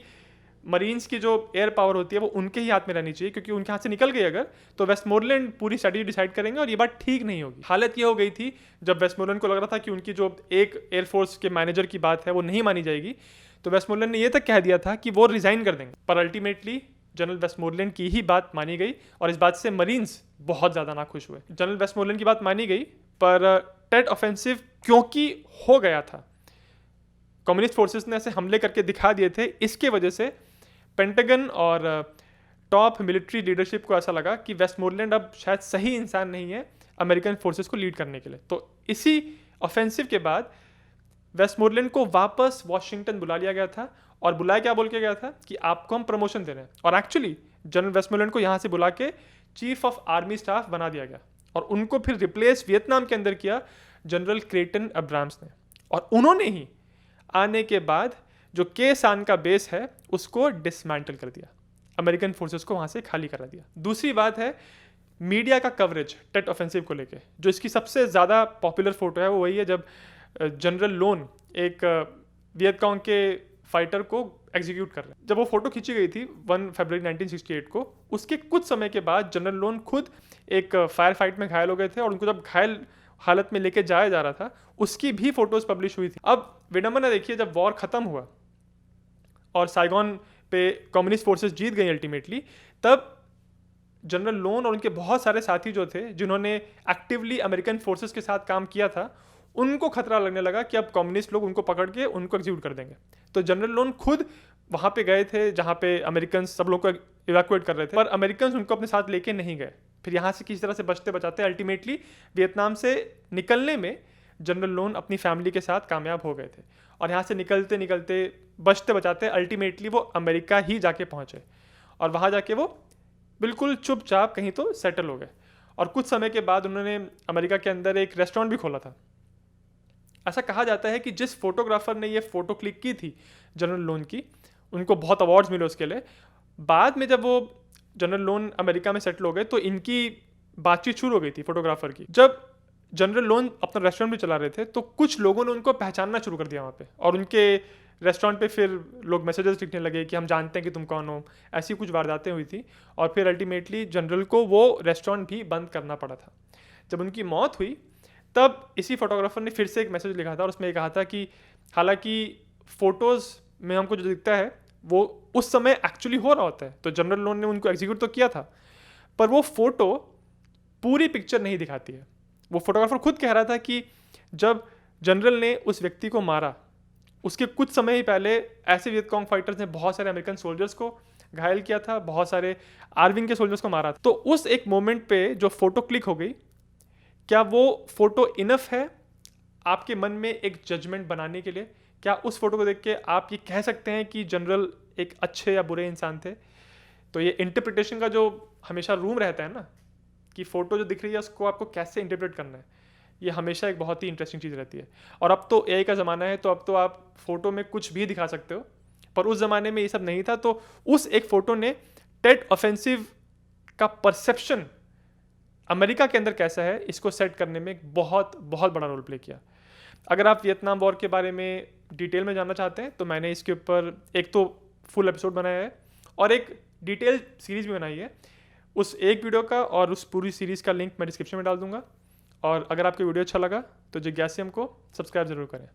मरीन्स की जो एयर पावर होती है वो उनके ही हाथ में रहनी चाहिए, क्योंकि उनके हाथ से निकल गई अगर तो वेस्टमोरलैंड पूरी स्ट्रेटजी डिसाइड करेंगे और ये बात ठीक नहीं होगी। हालत ये हो गई थी जब वेस्टमोरलैंड को लग रहा था कि उनकी जो एक एयरफोर्स के मैनेजर की बात है वो नहीं मानी जाएगी, तो वेस्टमोरलैंड ने ये तक कह दिया था कि वो रिजाइन कर देंगे। पर अल्टीमेटली जनरल वेस्टमोरलैंड की ही बात मानी गई और इस बात से मरीन्स बहुत ज़्यादा नाखुश हुए। जनरल वेस्टमोरलैंड की बात मानी गई, पर टेट ऑफेंसिव क्योंकि हो गया था, कम्युनिस्ट फोर्सेस ने ऐसे हमले करके दिखा दिए थे, इसके वजह से पेंटागन और टॉप मिलिट्री लीडरशिप को ऐसा लगा कि वेस्टमोरलैंड अब शायद सही इंसान नहीं है अमेरिकन फोर्सेस को लीड करने के लिए। तो इसी ऑफेंसिव के बाद वेस्टमोरलैंड को वापस वॉशिंगटन बुला लिया गया था और बुलाया क्या बोल के गया था कि आपको हम प्रमोशन दे रहे हैं। और एक्चुअली जनरल वेस्टमोरलैंड को यहाँ से बुला के चीफ ऑफ आर्मी स्टाफ बना दिया गया और उनको फिर रिप्लेस वियतनाम के अंदर किया जनरल क्रेटन अब्राम्स ने। और उन्होंने ही आने के बाद जो केसान का बेस है उसको डिसमेंटल कर दिया, अमेरिकन फोर्सेस को वहाँ से खाली करा दिया। दूसरी बात है मीडिया का कवरेज टेट ऑफेंसिव को लेके। जो इसकी सबसे ज़्यादा पॉपुलर फोटो है वो वही है जब जनरल लोन एक वियतकांग के फाइटर को एग्जीक्यूट कर रहे हैं। जब वो फोटो खींची गई थी 1 फरवरी 1968 को, उसके कुछ समय के बाद जनरल लोन खुद एक फायर फाइट में घायल हो गए थे और उनको जब घायल हालत में लेके जाया जा रहा था उसकी भी फोटोज पब्लिश हुई थी। अब विडंबना देखिए, जब वॉर खत्म हुआ और साइगॉन पे कम्युनिस्ट फोर्सेस जीत गई अल्टीमेटली, तब जनरल लोन और उनके बहुत सारे साथी जो थे जिन्होंने एक्टिवली अमेरिकन फोर्सेस के साथ काम किया था, उनको खतरा लगने लगा कि अब कम्युनिस्ट लोग उनको पकड़ के उनको एग्जीक्यूट कर देंगे। तो जनरल लोन खुद वहाँ पे गए थे जहाँ पे अमेरिकन सब लोग को इवैक्यूएट कर रहे थे, पर अमेरिकन उनको अपने साथ लेके नहीं गए। फिर यहाँ से किसी तरह से बचते बचाते अल्टीमेटली वियतनाम से निकलने में जनरल लोन अपनी फैमिली के साथ कामयाब हो गए थे और यहाँ से निकलते निकलते बचते बचाते अल्टीमेटली वो अमेरिका ही जाके पहुँचे और वहाँ जाके वो बिल्कुल चुपचाप कहीं तो सेटल हो गए। और कुछ समय के बाद उन्होंने अमेरिका के अंदर एक रेस्टोरेंट भी खोला था। ऐसा कहा जाता है कि जिस फोटोग्राफर ने ये फ़ोटो क्लिक की थी जनरल लोन की, उनको बहुत अवार्ड्स मिले उसके लिए। बाद में जब वो जनरल लोन अमेरिका में सेटल हो गए तो इनकी बातचीत शुरू हो गई थी फोटोग्राफर की। जब जनरल लोन अपना रेस्टोरेंट भी चला रहे थे तो कुछ लोगों ने उनको पहचानना शुरू कर दिया वहाँ पे, और उनके रेस्टोरेंट पे फिर लोग मैसेजेस लिखने लगे कि हम जानते हैं कि तुम कौन हो। ऐसी कुछ वारदातें हुई थी और फिर अल्टीमेटली जनरल को वो रेस्टोरेंट भी बंद करना पड़ा था। जब उनकी मौत हुई तब इसी फोटोग्राफर ने फिर से एक मैसेज लिखा था और उसमें ये कहा था कि हालांकि फ़ोटोज़ में हमको जो दिखता है वो उस समय एक्चुअली हो रहा होता है, तो जनरल लोन ने उनको एग्जीक्यूट तो किया था, पर वो फ़ोटो पूरी पिक्चर नहीं दिखाती है। वो फोटोग्राफर खुद कह रहा था कि जब जनरल ने उस व्यक्ति को मारा उसके कुछ समय ही पहले ऐसे वियतकॉन्ग फाइटर्स ने बहुत सारे अमेरिकन सोल्जर्स को घायल किया था, बहुत सारे आर्मी के सोल्जर्स को मारा था। तो उस एक मोमेंट पे जो फोटो क्लिक हो गई, क्या वो फोटो इनफ है आपके मन में एक जजमेंट बनाने के लिए? क्या उस फोटो को देख के आप ये कह सकते हैं कि जनरल एक अच्छे या बुरे इंसान थे? तो ये इंटरप्रिटेशन का जो हमेशा रूम रहता है ना, कि फ़ोटो जो दिख रही है उसको आपको कैसे इंटरप्रेट करना है, ये हमेशा एक बहुत ही इंटरेस्टिंग चीज़ रहती है। और अब तो एआई का ज़माना है, तो अब तो आप फ़ोटो में कुछ भी दिखा सकते हो, पर उस ज़माने में ये सब नहीं था। तो उस एक फ़ोटो ने टेट ऑफेंसिव का परसेप्शन अमेरिका के अंदर कैसा है इसको सेट करने में एक बहुत बहुत बड़ा रोल प्ले किया। अगर आप वियतनाम वॉर के बारे में डिटेल में जानना चाहते हैं तो मैंने इसके ऊपर एक तो फुल एपिसोड बनाया है और एक डिटेल सीरीज़ भी बनाई है। उस एक वीडियो का और उस पूरी सीरीज़ का लिंक मैं डिस्क्रिप्शन में डाल दूंगा। और अगर आपको वीडियो अच्छा लगा तो जिज्ञासियम को सब्सक्राइब ज़रूर करें।